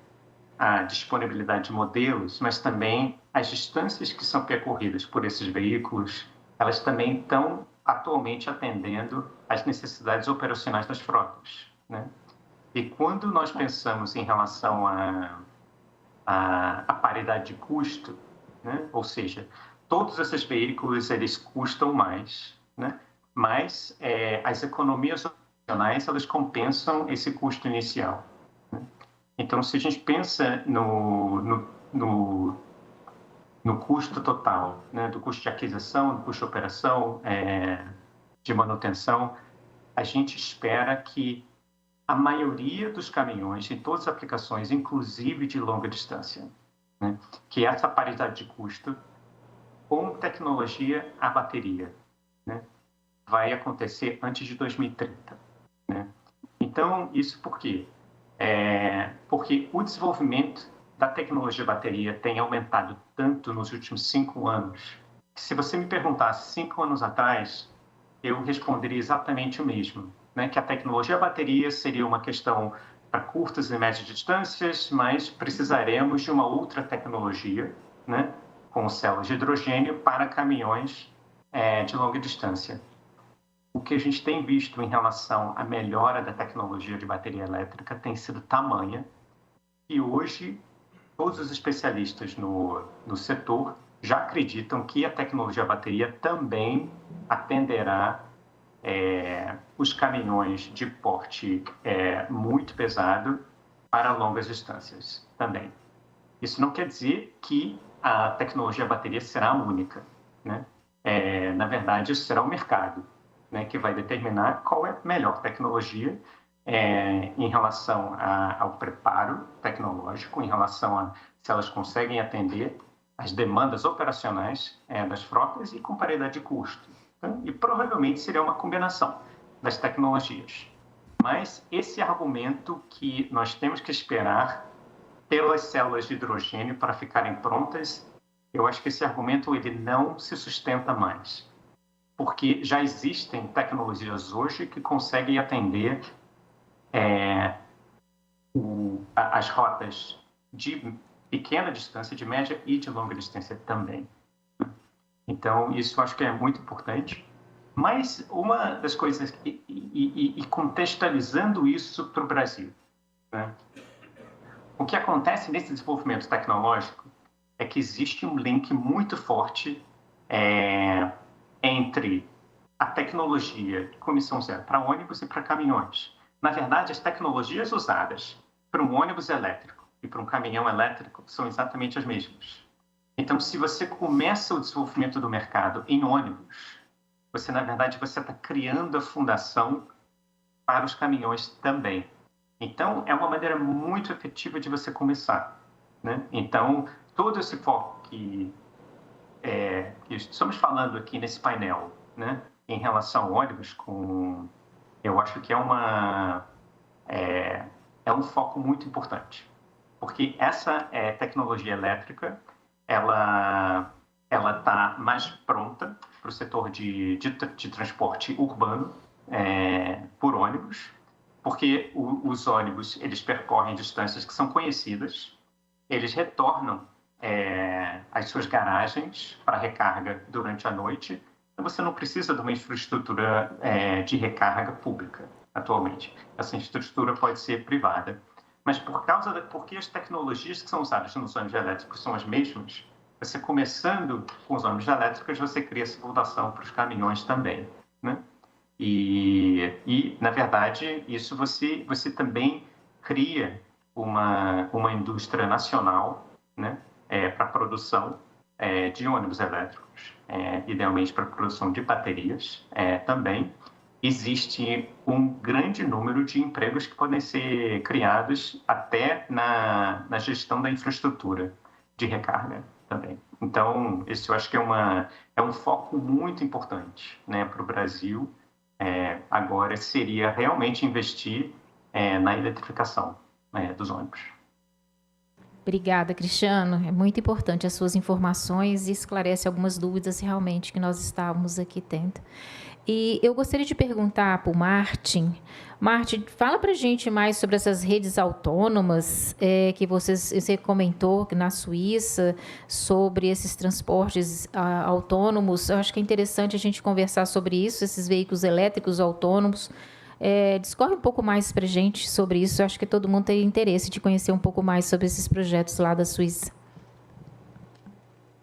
a disponibilidade de modelos, mas também as distâncias que são percorridas por esses veículos, elas também estão atualmente atendendo às necessidades operacionais das frotas, né? E quando nós pensamos em relação à paridade de custo, né? Ou seja, todos esses veículos eles custam mais, né? Mas as economias operacionais elas compensam esse custo inicial, né? Então, se a gente pensa no custo total, né? Do custo de aquisição, do custo de operação, de manutenção, a gente espera que a maioria dos caminhões, em todas as aplicações, inclusive de longa distância, né, que essa paridade de custo com tecnologia a bateria, né, vai acontecer antes de 2030. Né? Então, isso por quê? Porque o desenvolvimento da tecnologia bateria tem aumentado tanto nos últimos 5 anos, que se você me perguntasse 5 anos atrás, eu responderia exatamente o mesmo, né? Que a tecnologia bateria seria uma questão para curtas e médias distâncias, mas precisaremos de uma outra tecnologia, né? Com células de hidrogênio para caminhões de longa distância. O que a gente tem visto em relação à melhora da tecnologia de bateria elétrica tem sido tamanha e hoje todos os especialistas no setor já acreditam que a tecnologia bateria também atenderá os caminhões de porte muito pesado para longas distâncias também. Isso não quer dizer que a tecnologia bateria será a única, né? Na verdade, isso será o mercado, né, que vai determinar qual é a melhor tecnologia em relação ao preparo tecnológico, em relação a se elas conseguem atender as demandas operacionais das frotas e com paridade de custo. Então, e provavelmente seria uma combinação das tecnologias. Mas esse argumento que nós temos que esperar pelas células de hidrogênio para ficarem prontas, eu acho que esse argumento ele não se sustenta mais. porque já existem tecnologias hoje que conseguem atender as rotas de pequena distância, de média e de longa distância também. Então, isso eu acho que é muito importante. Mas uma das coisas, e contextualizando isso para o Brasil, né? O que acontece nesse desenvolvimento tecnológico é que existe um link muito forte entre a tecnologia de comissão zero para ônibus e para caminhões. Na verdade, as tecnologias usadas para um ônibus elétrico e para um caminhão elétrico são exatamente as mesmas. Então, se você começa o desenvolvimento do mercado em ônibus, você, na verdade, você está criando a fundação para os caminhões também. Então, é uma maneira muito efetiva de você começar, né? Então, todo esse foco que estamos falando aqui nesse painel, né, em relação ao ônibus, eu acho que é um foco muito importante, porque essa tecnologia elétrica, ela está mais pronta para o setor de transporte urbano por ônibus, porque os ônibus, eles percorrem distâncias que são conhecidas, eles retornam às suas garagens para recarga durante a noite, então você não precisa de uma infraestrutura de recarga pública atualmente. Essa infraestrutura pode ser privada. Mas porque as tecnologias que são usadas nos ônibus elétricos são as mesmas, você começando com os ônibus elétricos, você cria essa fundação para os caminhões também, né? E na verdade, isso você também cria uma indústria nacional, né, para a produção de ônibus elétricos, idealmente para a produção de baterias também. Existe um grande número de empregos que podem ser criados até na gestão da infraestrutura de recarga também. Então, esse eu acho que é um foco muito importante, né, para o Brasil. Agora seria realmente investir na eletrificação dos ônibus. Obrigada, Cristiano. É muito importante as suas informações e esclarece algumas dúvidas realmente que nós estávamos aqui tendo. E eu gostaria de perguntar para o Martin. Martin, fala para a gente mais sobre essas redes autônomas que você comentou na Suíça, sobre esses transportes autônomos. Eu acho que é interessante a gente conversar sobre isso, esses veículos elétricos autônomos. Discorre um pouco mais para a gente sobre isso. Eu acho que todo mundo tem interesse de conhecer um pouco mais sobre esses projetos lá da Suíça.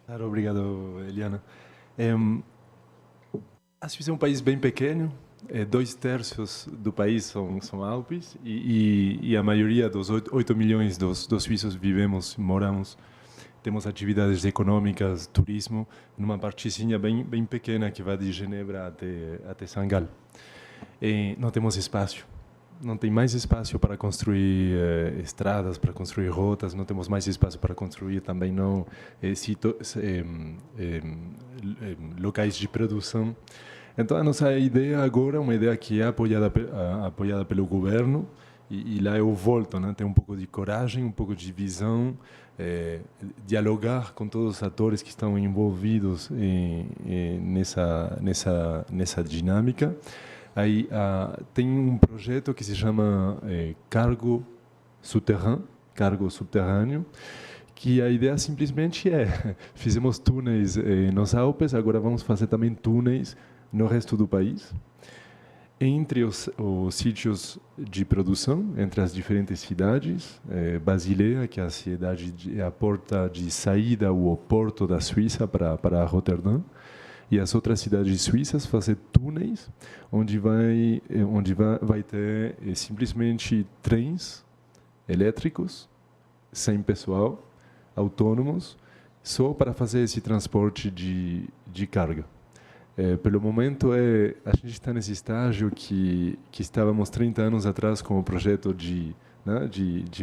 Claro, obrigado, Eliana. A Suíça é um país bem pequeno, 2/3 do país são Alpes, e a maioria dos 8 milhões dos suíços moramos, temos atividades econômicas, turismo, numa partezinha bem pequena que vai de Genebra até Saint-Gall. Não temos espaço, não tem mais espaço para construir estradas, para construir rotas, não temos mais espaço para construir também locais de produção. Então, a nossa ideia agora é uma ideia que é apoiada pelo governo, e lá eu volto, né? Ter um pouco de coragem, um pouco de visão, dialogar com todos os atores que estão envolvidos nessa dinâmica. Aí tem um projeto que se chama cargo subterrâneo, que a ideia simplesmente fizemos túneis nos Alpes, agora vamos fazer também túneis no resto do país, entre os sítios de produção, entre as diferentes cidades. Basileia, que é a cidade, a porta de saída, o porto da Suíça para Roterdã, e as outras cidades suíças fazer túneis, onde vai ter simplesmente trens elétricos, sem pessoal, autônomos, só para fazer esse transporte de carga. Pelo momento, a gente está nesse estágio que estávamos 30 anos atrás com o projeto de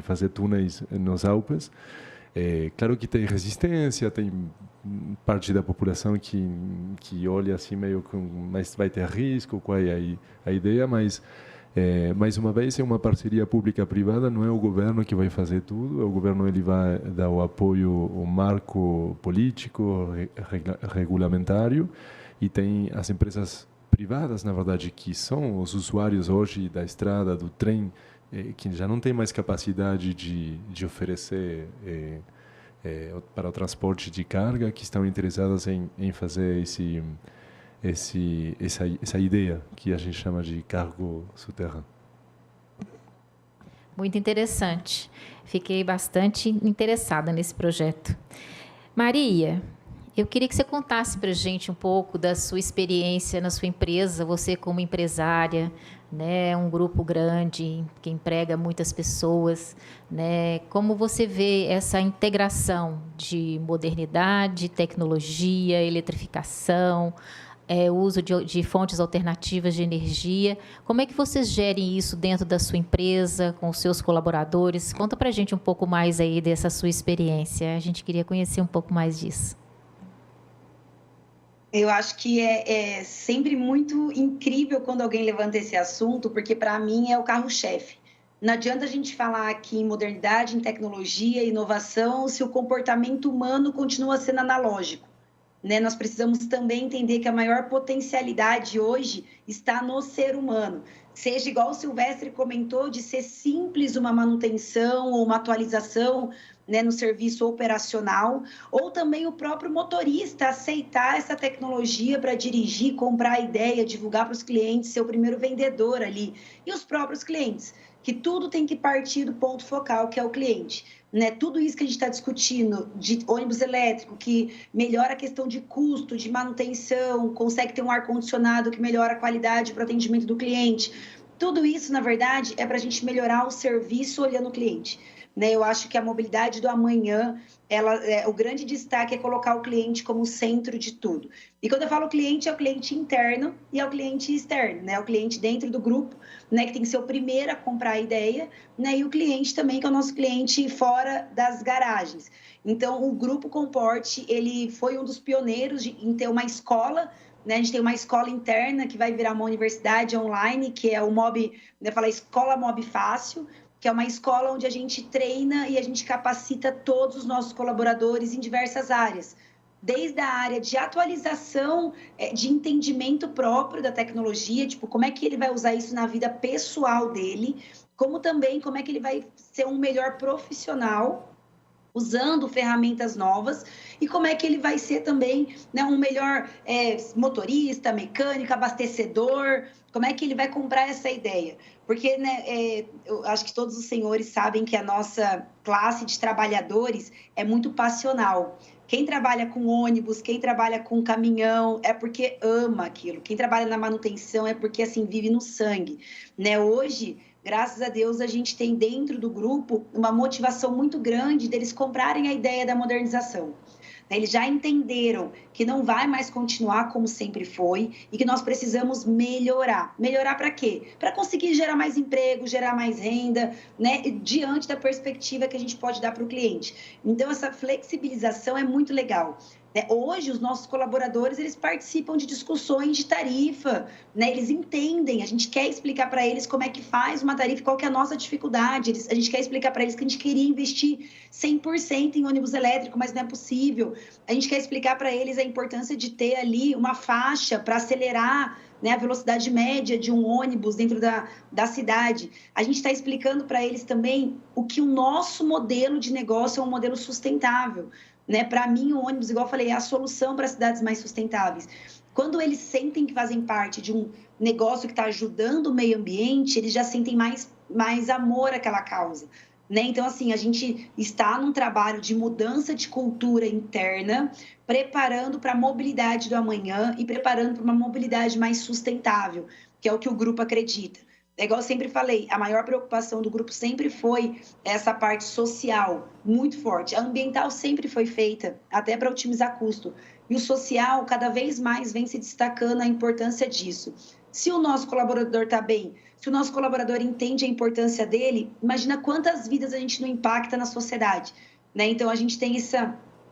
fazer túneis nos Alpes. Claro que tem resistência, tem parte da população que olha assim meio mas vai ter risco, qual é a ideia, mas mais uma vez é uma parceria pública-privada, não é o governo que vai fazer tudo, o governo ele vai dar o apoio, o marco político, regulamentário, E tem as empresas privadas, na verdade, que são os usuários hoje da estrada, do trem, que já não tem mais capacidade de oferecer para o transporte de carga, que estão interessadas em fazer essa ideia que a gente chama de cargo souterrain. Muito interessante. Fiquei bastante interessada nesse projeto. Maria, eu queria que você contasse para a gente um pouco da sua experiência na sua empresa, você como empresária, né, um grupo grande que emprega muitas pessoas, né, como você vê essa integração de modernidade, tecnologia, eletrificação, uso de fontes alternativas de energia. Como é que vocês gerem isso dentro da sua empresa, com os seus colaboradores? Conta para a gente um pouco mais aí dessa sua experiência. A gente queria conhecer um pouco mais disso. Eu acho que é sempre muito incrível quando alguém levanta esse assunto, porque para mim é o carro-chefe. Não adianta a gente falar aqui em modernidade, em tecnologia, inovação, se o comportamento humano continua sendo analógico. Né? Nós precisamos também entender que a maior potencialidade hoje está no ser humano. Seja igual o Silvestre comentou, de ser simples uma manutenção ou uma atualização, né, no serviço operacional, ou também o próprio motorista aceitar essa tecnologia para dirigir, comprar a ideia, divulgar para os clientes, ser o primeiro vendedor ali. E os próprios clientes, que tudo tem que partir do ponto focal, que é o cliente. Né? Tudo isso que a gente está discutindo de ônibus elétrico, que melhora a questão de custo, de manutenção, consegue ter um ar-condicionado que melhora a qualidade para o atendimento do cliente. Tudo isso, na verdade, é para a gente melhorar o serviço olhando o cliente. Né? Eu acho que a mobilidade do amanhã, o grande destaque é colocar o cliente como centro de tudo. E quando eu falo cliente, é o cliente interno e é o cliente externo, né? O cliente dentro do grupo, né? Que tem que ser o primeiro a comprar a ideia, né? E o cliente também, que é o nosso cliente fora das garagens. Então, o Grupo Comporte, ele foi um dos pioneiros em ter uma escola, né? A gente tem uma escola interna que vai virar uma universidade online, que é o MOB, né? Fala Escola MOB Fácil, que é uma escola onde a gente treina e a gente capacita todos os nossos colaboradores em diversas áreas, desde a área de atualização, de entendimento próprio da tecnologia, tipo, como é que ele vai usar isso na vida pessoal dele, como também como é que ele vai ser um melhor profissional usando ferramentas novas e como é que ele vai ser também, né, um melhor motorista, mecânico, abastecedor, como é que ele vai comprar essa ideia. Porque, né, eu acho que todos os senhores sabem que a nossa classe de trabalhadores é muito passional. Quem trabalha com ônibus, quem trabalha com caminhão, é porque ama aquilo. Quem trabalha na manutenção é porque, assim, vive no sangue. Né? Hoje, graças a Deus, a gente tem dentro do grupo uma motivação muito grande deles comprarem a ideia da modernização. Eles já entenderam que não vai mais continuar como sempre foi e que nós precisamos melhorar. Melhorar para quê? Para conseguir gerar mais emprego, gerar mais renda, né? Diante da perspectiva que a gente pode dar para o cliente. Então, essa flexibilização é muito legal. Hoje, os nossos colaboradores, eles participam de discussões de tarifa, né? Eles entendem, a gente quer explicar para eles como é que faz uma tarifa, qual que é a nossa dificuldade, a gente quer explicar para eles que a gente queria investir 100% em ônibus elétrico, mas não é possível. A gente quer explicar para eles a importância de ter ali uma faixa para acelerar, né, a velocidade média de um ônibus dentro da cidade. A gente está explicando para eles também o que o nosso modelo de negócio é um modelo sustentável. Né? Para mim, o ônibus, igual eu falei, é a solução para cidades mais sustentáveis. Quando eles sentem que fazem parte de um negócio que está ajudando o meio ambiente, eles já sentem mais amor àquela causa. Né? Então, assim, a gente está num trabalho de mudança de cultura interna, preparando para a mobilidade do amanhã e preparando para uma mobilidade mais sustentável, que é o que o grupo acredita. É igual eu sempre falei, a maior preocupação do grupo sempre foi essa parte social, muito forte. A ambiental sempre foi feita, até para otimizar custo. E o social, cada vez mais, vem se destacando a importância disso. Se o nosso colaborador está bem, se o nosso colaborador entende a importância dele, imagina quantas vidas a gente não impacta na sociedade. Né? Então, a gente tem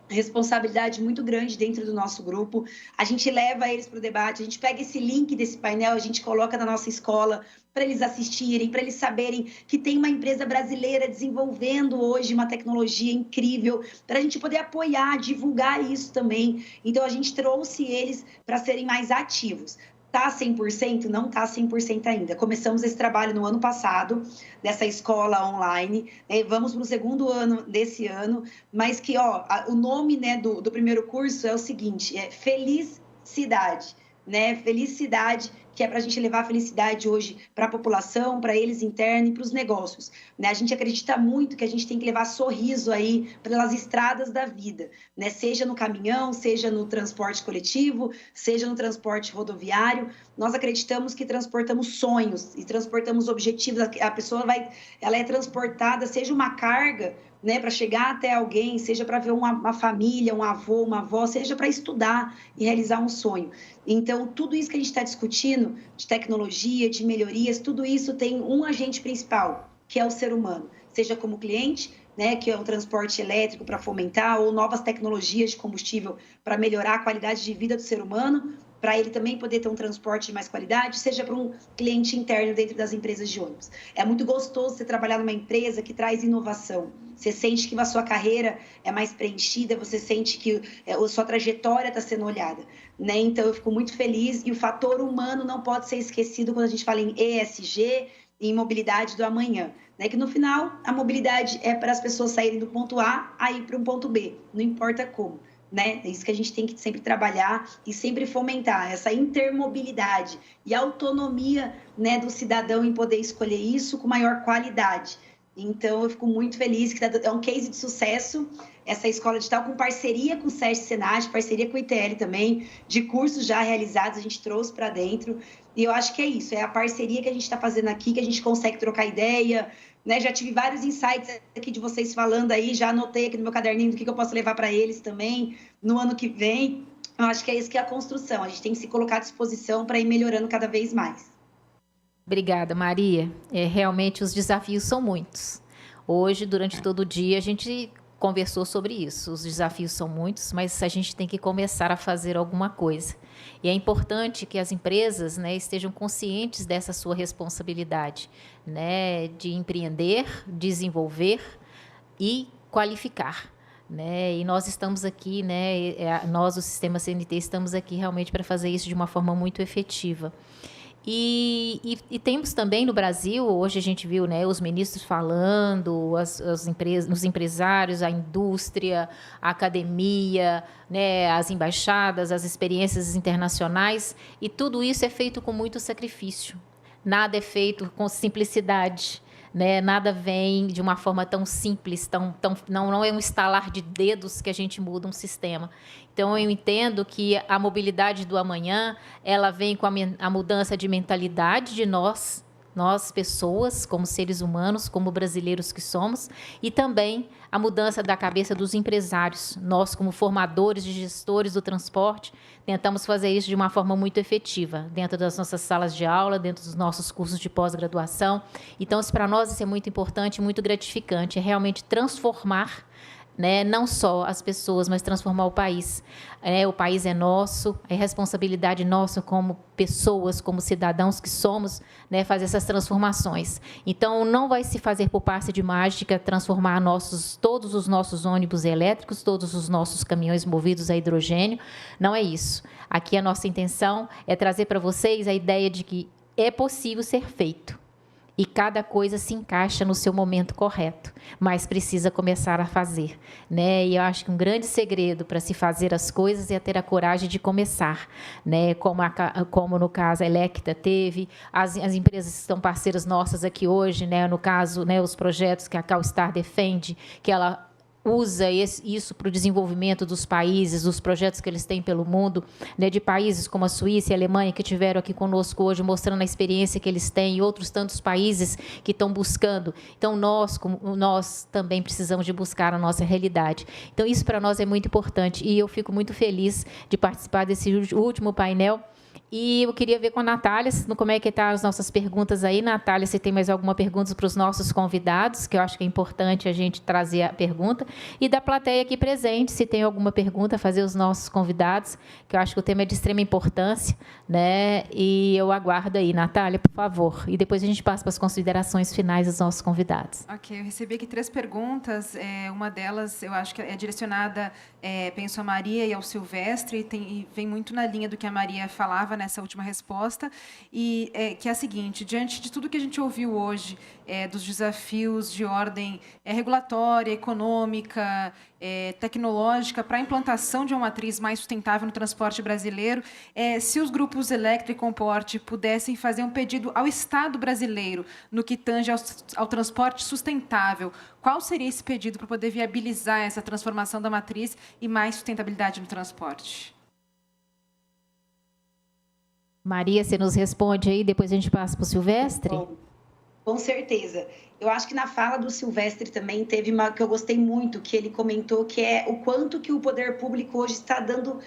responsabilidade muito grande dentro do nosso grupo. A gente leva eles para o debate, a gente pega esse link desse painel, a gente coloca na nossa escola para eles assistirem, para eles saberem que tem uma empresa brasileira desenvolvendo hoje uma tecnologia incrível, para a gente poder apoiar, divulgar isso também. Então, a gente trouxe eles para serem mais ativos. Está 100%? Não está 100% ainda. Começamos esse trabalho no ano passado, dessa escola online, né? Vamos para o segundo ano desse ano, mas que o nome, né, do primeiro curso é o seguinte, é Felicidade, né? Felicidade, que é para a gente levar a felicidade hoje para a população, para eles internos e para os negócios, né? A gente acredita muito que a gente tem que levar sorriso aí pelas estradas da vida, né? Seja no caminhão, seja no transporte coletivo, seja no transporte rodoviário. Nós acreditamos que transportamos sonhos e transportamos objetivos. A pessoa ela é transportada, seja uma carga, né, para chegar até alguém, seja para ver uma família, um avô, uma avó, seja para estudar e realizar um sonho. Então, tudo isso que a gente está discutindo, de tecnologia, de melhorias, tudo isso tem um agente principal, que é o ser humano, seja como cliente, né, que é o transporte elétrico para fomentar, ou novas tecnologias de combustível para melhorar a qualidade de vida do ser humano, para ele também poder ter um transporte de mais qualidade, seja para um cliente interno dentro das empresas de ônibus. É muito gostoso você trabalhar numa empresa que traz inovação. Você sente que a sua carreira é mais preenchida, você sente que a sua trajetória está sendo olhada, né? Então, eu fico muito feliz e o fator humano não pode ser esquecido quando a gente fala em ESG e em mobilidade do amanhã, né? Que no final, a mobilidade é para as pessoas saírem do ponto A a ir para um ponto B, não importa como. Né? É isso que a gente tem que sempre trabalhar e sempre fomentar, essa intermobilidade e autonomia, né, do cidadão em poder escolher isso com maior qualidade. Então, eu fico muito feliz que é um case de sucesso, essa escola digital com parceria com o SESC Senat, parceria com o ITL também, de cursos já realizados, a gente trouxe para dentro. E eu acho que é isso, é a parceria que a gente está fazendo aqui, que a gente consegue trocar ideia, né? Já tive vários insights aqui de vocês falando aí, já anotei aqui no meu caderninho do que eu posso levar para eles também no ano que vem. Eu acho que é isso que é a construção, a gente tem que se colocar à disposição para ir melhorando cada vez mais. Obrigada, Maria. Realmente os desafios são muitos. Hoje, durante todo o dia, a gente conversou sobre isso. Os desafios são muitos, mas a gente tem que começar a fazer alguma coisa. E é importante que as empresas, né, estejam conscientes dessa sua responsabilidade, né, de empreender, desenvolver e qualificar. Né? E nós estamos aqui, né, nós, o Sistema CNT, estamos aqui realmente para fazer isso de uma forma muito efetiva. E temos também no Brasil, hoje a gente viu, né, os ministros falando, os empresários, a indústria, a academia, né, as embaixadas, as experiências internacionais, e tudo isso é feito com muito sacrifício. Nada é feito com simplicidade. Né? Nada vem de uma forma tão simples, não é um estalar de dedos que a gente muda um sistema. Então, eu entendo que a mobilidade do amanhã, ela vem com a mudança de mentalidade de nós pessoas, como seres humanos, como brasileiros que somos, e também a mudança da cabeça dos empresários. Nós, como formadores e gestores do transporte, tentamos fazer isso de uma forma muito efetiva, dentro das nossas salas de aula, dentro dos nossos cursos de pós-graduação. Então, para nós, isso é muito importante, muito gratificante, é realmente transformar, né, não só as pessoas, mas transformar o país. O país é nosso, é responsabilidade nossa como pessoas, como cidadãos que somos, né, fazer essas transformações. Então, não vai se fazer por passe de mágica transformar todos os nossos ônibus elétricos, todos os nossos caminhões movidos a hidrogênio. Não é isso. Aqui a nossa intenção é trazer para vocês a ideia de que é possível ser feito. E cada coisa se encaixa no seu momento correto, mas precisa começar a fazer, né? E eu acho que um grande segredo para se fazer as coisas é ter a coragem de começar, né? Como no caso a Electa teve, as empresas que são parceiras nossas aqui hoje, né? No caso, né, os projetos que a CalStar defende, que ela usa isso para o desenvolvimento dos países, os projetos que eles têm pelo mundo, né, de países como a Suíça e a Alemanha, que estiveram aqui conosco hoje, mostrando a experiência que eles têm, e outros tantos países que estão buscando. Então, nós também precisamos de buscar a nossa realidade. Então, isso para nós é muito importante, e eu fico muito feliz de participar desse último painel, E eu queria ver com a Natália como é que estão as nossas perguntas aí. Natália, se tem mais alguma pergunta para os nossos convidados, que eu acho que é importante a gente trazer a pergunta. E da plateia aqui presente, se tem alguma pergunta, fazer os nossos convidados, que eu acho que o tema é de extrema importância, né? E eu aguardo aí. Natália, por favor. E depois a gente passa para as considerações finais dos nossos convidados. Ok, eu recebi aqui 3 perguntas. Uma delas, eu acho que é direcionada, penso, a Maria e ao Silvestre, e vem muito na linha do que a Maria falava nessa última resposta, e que é a seguinte: diante de tudo que a gente ouviu hoje, dos desafios de ordem regulatória, econômica, tecnológica, para a implantação de uma matriz mais sustentável no transporte brasileiro, se os grupos Electra e Comporte pudessem fazer um pedido ao Estado brasileiro no que tange ao transporte sustentável, qual seria esse pedido para poder viabilizar essa transformação da matriz e mais sustentabilidade no transporte? Maria, você nos responde aí, depois a gente passa para o Silvestre? Bom, com certeza. Eu acho que na fala do Silvestre também teve uma que eu gostei muito, que ele comentou, que é o quanto que o poder público hoje está dando,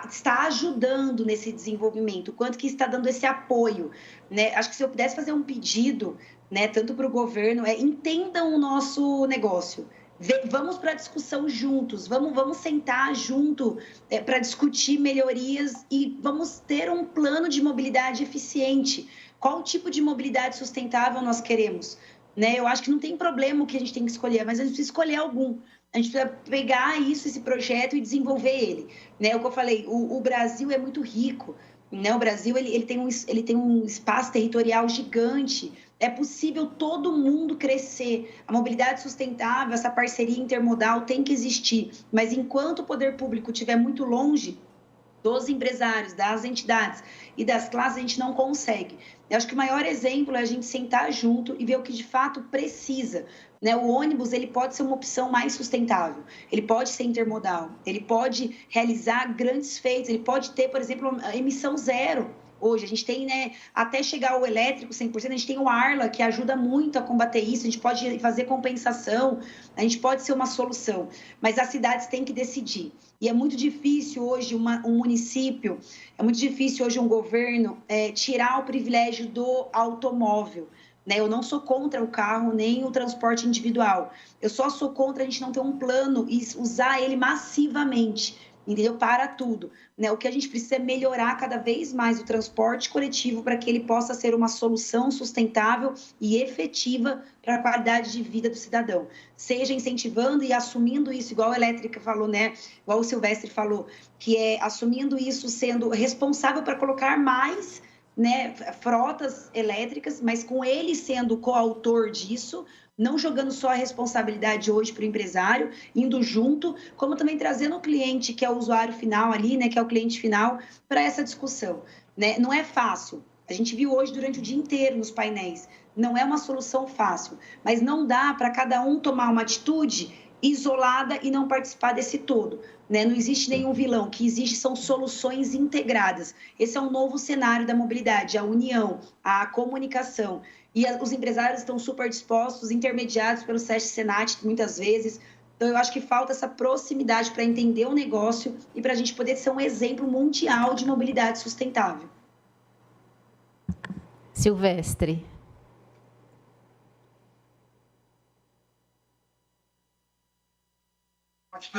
está ajudando nesse desenvolvimento, o quanto que está dando esse apoio, né? Acho que se eu pudesse fazer um pedido, né, tanto para o governo, entendam o nosso negócio. Vamos para a discussão juntos, vamos sentar junto para discutir melhorias e vamos ter um plano de mobilidade eficiente. Qual tipo de mobilidade sustentável nós queremos? Né? Eu acho que não tem problema o que a gente tem que escolher, mas a gente precisa escolher algum. A gente precisa pegar esse projeto e desenvolver ele. Né? O que eu falei, o Brasil é muito rico. Né? O Brasil ele tem um espaço territorial gigante. É possível todo mundo crescer. A mobilidade sustentável, essa parceria intermodal tem que existir. Mas enquanto o poder público estiver muito longe dos empresários, das entidades e das classes, a gente não consegue. Eu acho que o maior exemplo é a gente sentar junto e ver o que de fato precisa. Né? O ônibus ele pode ser uma opção mais sustentável, ele pode ser intermodal, ele pode realizar grandes feitos, ele pode ter, por exemplo, emissão zero. Hoje, a gente tem, né, até chegar ao elétrico 100%, a gente tem o Arla, que ajuda muito a combater isso, a gente pode fazer compensação, a gente pode ser uma solução, mas as cidades têm que decidir. E é muito difícil hoje um município, é muito difícil hoje um governo tirar o privilégio do automóvel. Né? Eu não sou contra o carro nem o transporte individual, eu só sou contra a gente não ter um plano e usar ele massivamente. Entendeu? Para tudo. Né? O que a gente precisa é melhorar cada vez mais o transporte coletivo para que ele possa ser uma solução sustentável e efetiva para a qualidade de vida do cidadão. Seja incentivando e assumindo isso, igual a Elétrica falou, né? Igual o Silvestre falou, que é assumindo isso, sendo responsável para colocar mais, né, frotas elétricas, mas com ele sendo coautor disso, não jogando só a responsabilidade hoje para o empresário, indo junto, como também trazendo o cliente, que é o usuário final ali, né, que é o cliente final, para essa discussão. Né? Não é fácil. A gente viu hoje durante o dia inteiro nos painéis. Não é uma solução fácil, mas não dá para cada um tomar uma atitude isolada e não participar desse todo. Né? Não existe nenhum vilão, o que existe são soluções integradas. Esse é um novo cenário da mobilidade, a união, a comunicação. E os empresários estão super dispostos, intermediados pelo SESC Senat, muitas vezes. Então, eu acho que falta essa proximidade para entender o negócio e para a gente poder ser um exemplo mundial de mobilidade sustentável. Silvestre. Acho que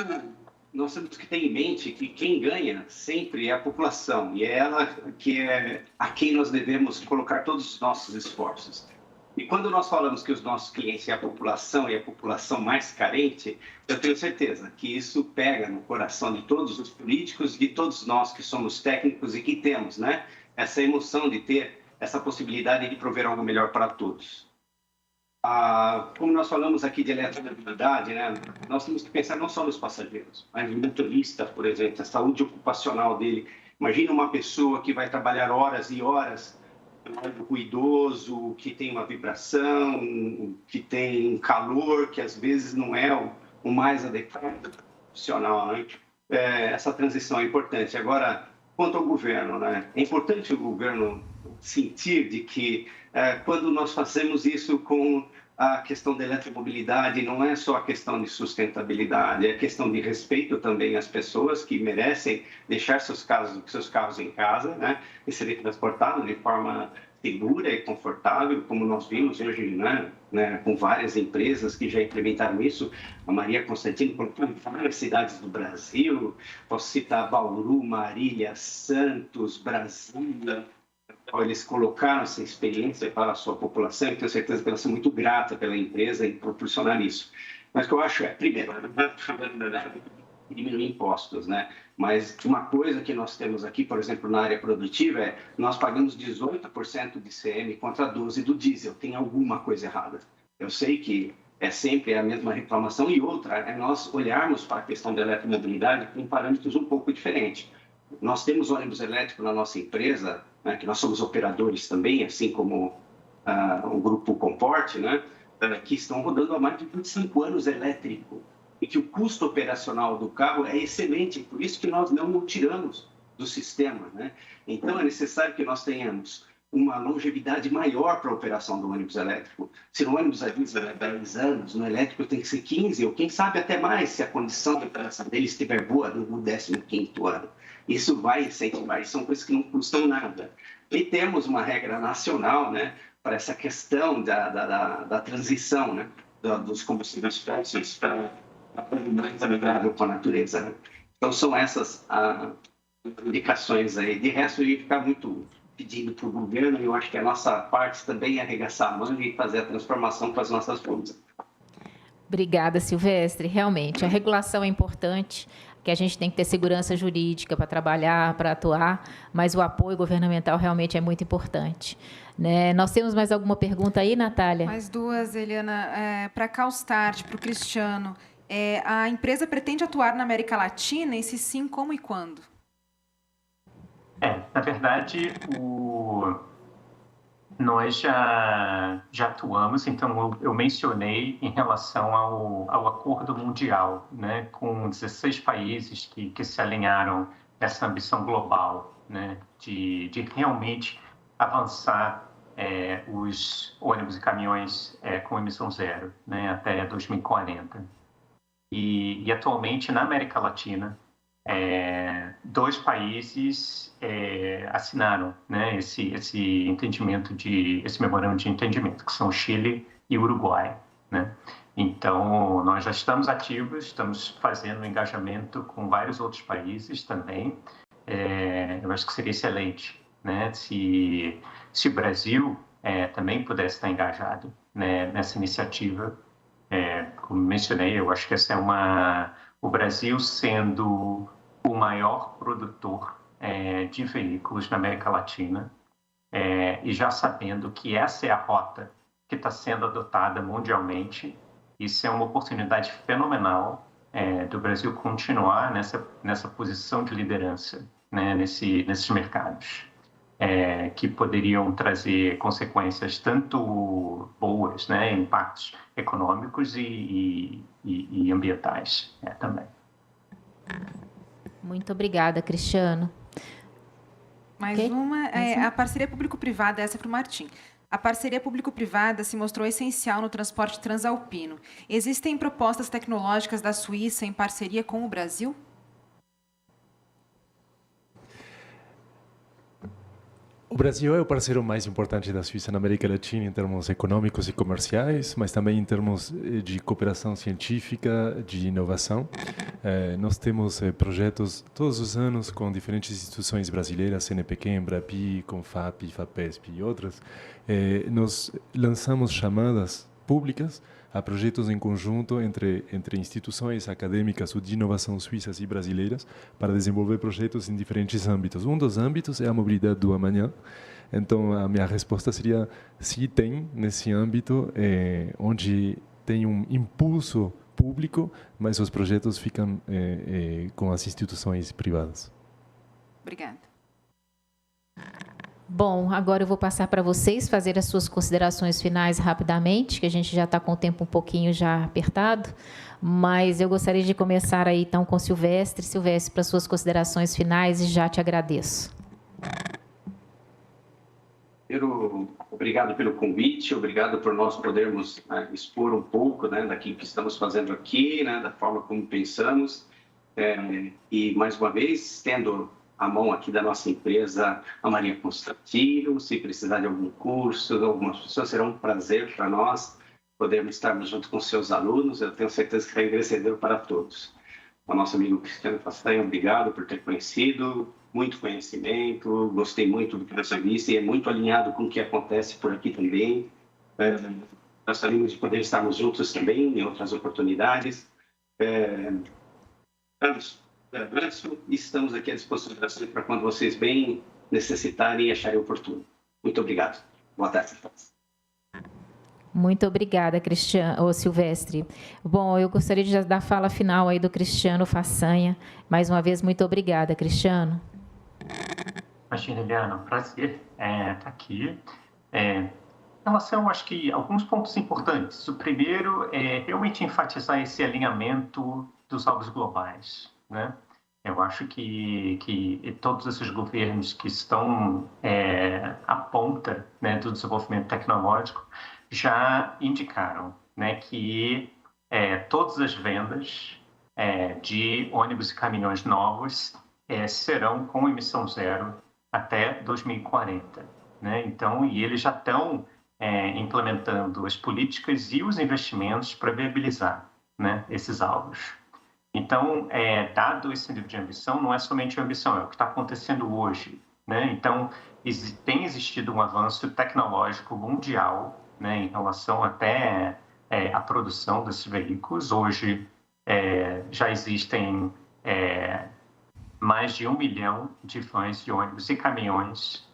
nós temos que ter em mente que quem ganha sempre é a população, e é ela que é a quem nós devemos colocar todos os nossos esforços. E quando nós falamos que os nossos clientes é a população e a população mais carente, eu tenho certeza que isso pega no coração de todos os políticos, de todos nós que somos técnicos e que temos, né, essa emoção de ter essa possibilidade de prover algo melhor para todos. Como nós falamos aqui de eletromobilidade, né, nós temos que pensar não só nos passageiros, mas no motorista, por exemplo, a saúde ocupacional dele. Imagina uma pessoa que vai trabalhar horas e horas, o idoso, que tem uma vibração, que tem um calor, que às vezes não é o mais adequado profissional, né? Essa transição é importante. Agora, quanto ao governo, né, é importante o governo sentir de que quando nós fazemos isso com a questão da eletromobilidade não é só a questão de sustentabilidade, é questão de respeito também às pessoas que merecem deixar seus carros em casa, né, e serem transportados de forma segura e confortável, como nós vimos hoje, né, com várias empresas que já implementaram isso. A Maria Constantino colocou em várias cidades do Brasil, posso citar Bauru, Marília, Santos, Brasília. Eles colocaram essa experiência para a sua população e tenho certeza que ela é muito grata pela empresa em proporcionar isso. Mas o que eu acho é, primeiro, diminuir impostos, né? Mas uma coisa que nós temos aqui, por exemplo, na área produtiva, é nós pagamos 18% de ICM contra 12% do diesel. Tem alguma coisa errada. Eu sei que é sempre a mesma reclamação. E outra, é nós olharmos para a questão da eletromobilidade com parâmetros um pouco diferentes. Nós temos ônibus elétrico na nossa empresa, né, que nós somos operadores também, assim como o Grupo Comporte, né, que estão rodando há mais de 25 anos elétrico. E que o custo operacional do carro é excelente, por isso que nós não o tiramos do sistema, né? Então, é necessário que nós tenhamos uma longevidade maior para a operação do ônibus elétrico. Se no ônibus é 10 anos, no elétrico tem que ser 15, ou quem sabe até mais, se a condição de operação dele estiver boa no 15º ano. Isso vai incentivar, são coisas que não custam nada. E temos uma regra nacional, né, para essa questão da transição, né, dos combustíveis fósseis para mais amigável com a natureza, né? Então, são essas indicações aí. De resto, eu ia ficar muito pedindo para o governo, e eu acho que a nossa parte também é arregaçar a manga e fazer a transformação com as nossas forças. Obrigada, Silvestre. Realmente, a regulação é importante, que a gente tem que ter segurança jurídica para trabalhar, para atuar, mas o apoio governamental realmente é muito importante. Né? Nós temos mais alguma pergunta aí, Natália? Mais duas, Eliana. Para a CalStart, para o Cristiano, a empresa pretende atuar na América Latina, e se sim, como e quando? Na verdade, nós já atuamos, então eu mencionei em relação ao acordo mundial, né, com 16 países que se alinharam nessa ambição global, né, de realmente avançar os ônibus e caminhões com emissão zero, né, até 2040. E atualmente, na América Latina, 2 países assinaram, né, esse entendimento esse memorando de entendimento, que são o Chile e o Uruguai, né? Então, nós já estamos ativos, estamos fazendo engajamento com vários outros países também. Eu acho que seria excelente, né, se o Brasil também pudesse estar engajado, né, nessa iniciativa. Como mencionei, eu acho que essa é o Brasil sendo o maior produtor de veículos na América Latina, e já sabendo que essa é a rota que está sendo adotada mundialmente, isso é uma oportunidade fenomenal do Brasil continuar nessa posição de liderança, né, nesses mercados, que poderiam trazer consequências tanto boas, né, impactos econômicos e ambientais também. Muito obrigada, Cristiano. Mais uma, a parceria público-privada, essa é para o Martim. A parceria público-privada se mostrou essencial no transporte transalpino. Existem propostas tecnológicas da Suíça em parceria com o Brasil? O Brasil é o parceiro mais importante da Suíça na América Latina em termos econômicos e comerciais, mas também em termos de cooperação científica, de inovação. Nós temos projetos todos os anos com diferentes instituições brasileiras, CNPq, Embrapi, Confap, Fapesp e outras. Nós lançamos chamadas públicas a projetos em conjunto entre instituições acadêmicas ou de inovação suíças e brasileiras para desenvolver projetos em diferentes âmbitos. Um dos âmbitos é a mobilidade do amanhã. Então, a minha resposta seria se tem nesse âmbito onde tem um impulso público, mas os projetos ficam com as instituições privadas. Obrigada. Bom, agora eu vou passar para vocês fazer as suas considerações finais rapidamente, que a gente já está com o tempo um pouquinho já apertado, mas eu gostaria de começar aí então com Silvestre. Silvestre, para as suas considerações finais, e já te agradeço. Obrigado pelo convite, obrigado por nós podermos expor um pouco, né, daquilo que estamos fazendo aqui, né, da forma como pensamos. E, mais uma vez, estendo a mão aqui da nossa empresa, a Maria Constantino. Se precisar de algum curso, algumas pessoas, será um prazer para nós podermos estarmos junto com seus alunos. Eu tenho certeza que será engrandecedor para todos. O nosso amigo Cristiano Façanha, obrigado por ter conhecido, muito conhecimento, gostei muito do que você disse e é muito alinhado com o que acontece por aqui também. Gostaríamos de poder estarmos juntos também em outras oportunidades. Estamos aqui à disposição para quando vocês bem necessitarem e acharem oportuno. Muito obrigado. Boa tarde. Muito obrigada, Silvestre. Bom, eu gostaria de dar a fala final aí do Cristiano Façanha. Mais uma vez, muito obrigada, Cristiano. Imagina, Eliana, prazer estar aqui. Em relação, acho que, alguns pontos importantes. O primeiro é realmente enfatizar esse alinhamento dos alvos globais, né? Eu acho que todos esses governos que estão à ponta, né, do desenvolvimento tecnológico já indicaram, né, que todas as vendas de ônibus e caminhões novos serão com emissão zero até 2040, né? Então, e eles já estão implementando as políticas e os investimentos para viabilizar, né, esses alvos. Então, dado esse nível de ambição, não é somente a ambição, é o que está acontecendo hoje, né? Então, tem existido um avanço tecnológico mundial, né, em relação até à produção desses veículos. Hoje, já existem mais de 1 milhão de vans de ônibus e caminhões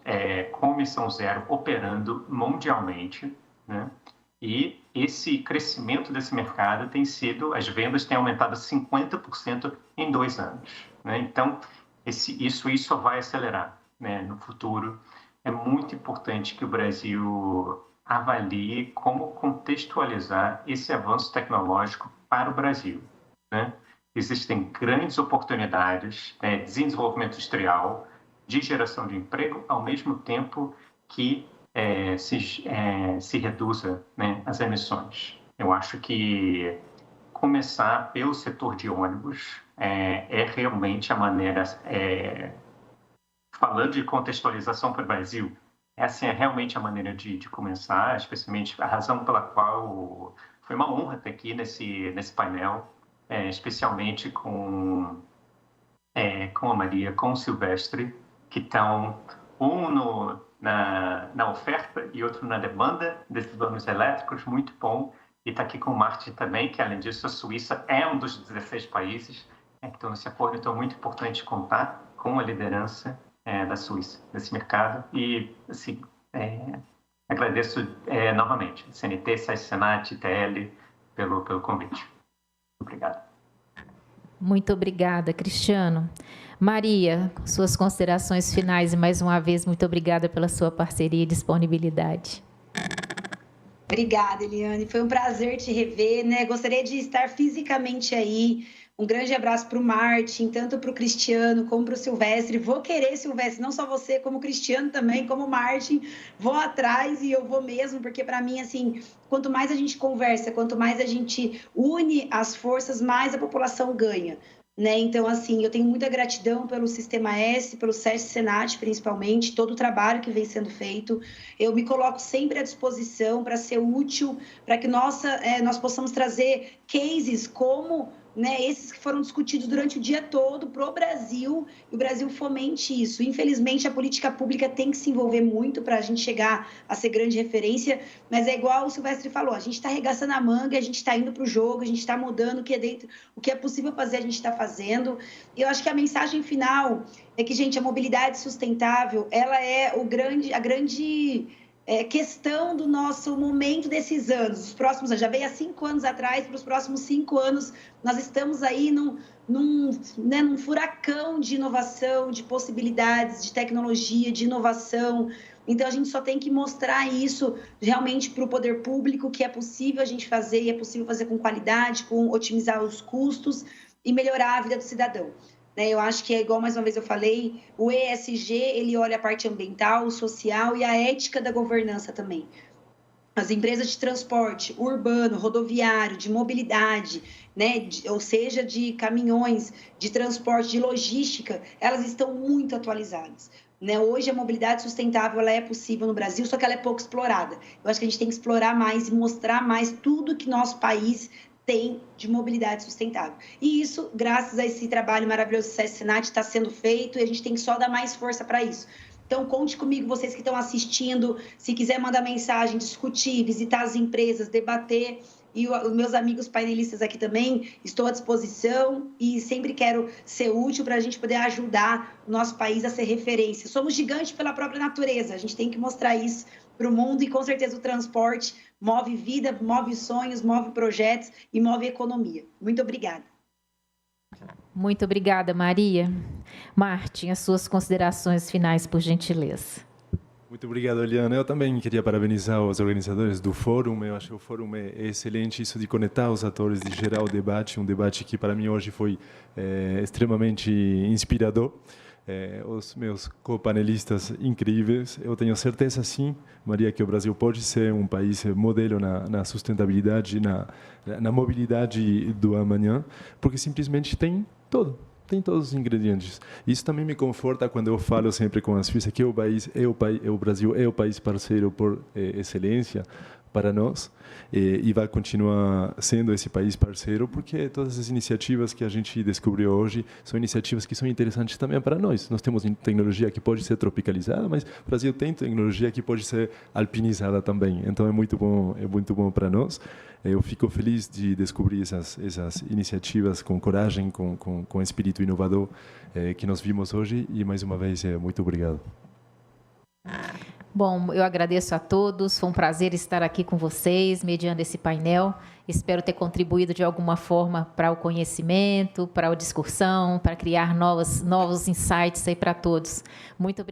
com emissão zero operando mundialmente, né? E esse crescimento desse mercado as vendas têm aumentado 50% em 2 anos, né? Então, isso só vai acelerar, né, no futuro. É muito importante que o Brasil avalie como contextualizar esse avanço tecnológico para o Brasil, né? Existem grandes oportunidades de desenvolvimento industrial, de geração de emprego, ao mesmo tempo que se reduza, né, as emissões. Eu acho que começar pelo setor de ônibus é realmente a maneira, falando de contextualização para o Brasil, essa é realmente a maneira de começar, especialmente a razão pela qual foi uma honra estar aqui nesse painel, especialmente com a Maria, com o Silvestre, que estão na oferta e outro na demanda desses ônibus elétricos, muito bom. E está aqui com o Martin também, que além disso a Suíça é um dos 16 países que estão nesse acordo, então é muito importante contar com a liderança da Suíça nesse mercado. E assim, agradeço novamente CNT, Senat, ITL pelo convite. Obrigado. Muito obrigada, Cristiano. Maria, suas considerações finais e mais uma vez, muito obrigada pela sua parceria e disponibilidade. Obrigada, Eliane. Foi um prazer te rever, né? Gostaria de estar fisicamente aí. Um grande abraço para o Martin, tanto para o Cristiano como para o Silvestre. Vou querer, Silvestre, não só você, como o Cristiano também, como o Martin. Vou atrás e eu vou mesmo, porque para mim, assim, quanto mais a gente conversa, quanto mais a gente une as forças, mais a população ganha, né? Então, assim, eu tenho muita gratidão pelo Sistema S, pelo SESC Senat, principalmente, todo o trabalho que vem sendo feito. Eu me coloco sempre à disposição para ser útil, para que nós possamos trazer cases como, né, esses que foram discutidos durante o dia todo para o Brasil, e o Brasil fomente isso. Infelizmente, a política pública tem que se envolver muito para a gente chegar a ser grande referência, mas é igual o Silvestre falou, a gente está arregaçando a manga, a gente está indo para o jogo, a gente está mudando o que é possível fazer, a gente está fazendo. E eu acho que a mensagem final é que, gente, a mobilidade sustentável, ela é a grande questão do nosso momento desses anos, os próximos anos, já veio há 5 anos atrás, para os próximos 5 anos, nós estamos aí num furacão de inovação, de possibilidades, de tecnologia, de inovação. Então, a gente só tem que mostrar isso realmente para o poder público, que é possível a gente fazer, e é possível fazer com qualidade, com otimizar os custos e melhorar a vida do cidadão. né? Eu acho que é igual, mais uma vez eu falei, o ESG, ele olha a parte ambiental, social e a ética da governança também. As empresas de transporte urbano, rodoviário, de mobilidade, né, ou seja, de caminhões, de transporte, de logística, elas estão muito atualizadas. Né? Hoje a mobilidade sustentável ela é possível no Brasil, só que ela é pouco explorada. Eu acho que a gente tem que explorar mais e mostrar mais tudo que nosso país tem de mobilidade sustentável. E isso, graças a esse trabalho maravilhoso do SESC Senat, está sendo feito e a gente tem que só dar mais força para isso. Então, conte comigo, vocês que estão assistindo, se quiser mandar mensagem, discutir, visitar as empresas, debater, e os meus amigos painelistas aqui também, estou à disposição e sempre quero ser útil para a gente poder ajudar o nosso país a ser referência. Somos gigantes pela própria natureza, a gente tem que mostrar isso para o mundo e, com certeza, o transporte move vida, move sonhos, move projetos e move economia. Muito obrigada. Muito obrigada, Maria. Martim, as suas considerações finais, por gentileza. Muito obrigado, Eliana. Eu também queria parabenizar os organizadores do fórum. Eu acho que o fórum é excelente, isso de conectar os atores, de gerar o debate, um debate que para mim hoje foi extremamente inspirador. Os meus co-panelistas incríveis. Eu tenho certeza, sim, Maria, que o Brasil pode ser um país modelo na sustentabilidade, na mobilidade do amanhã, porque simplesmente tem todo. Tem todos os ingredientes. Isso também me conforta quando eu falo sempre com a Suíça que o Brasil é o país parceiro por excelência para nós e vai continuar sendo esse país parceiro porque todas as iniciativas que a gente descobriu hoje são iniciativas que são interessantes também para nós. Nós temos tecnologia que pode ser tropicalizada, mas o Brasil tem tecnologia que pode ser alpinizada também. Então é muito bom para nós. Eu fico feliz de descobrir essas iniciativas com coragem, com espírito inovador que nós vimos hoje e mais uma vez muito obrigado. Bom, eu agradeço a todos, foi um prazer estar aqui com vocês, mediando esse painel. Espero ter contribuído de alguma forma para o conhecimento, para a discussão, para criar novos insights aí para todos. Muito obrigada.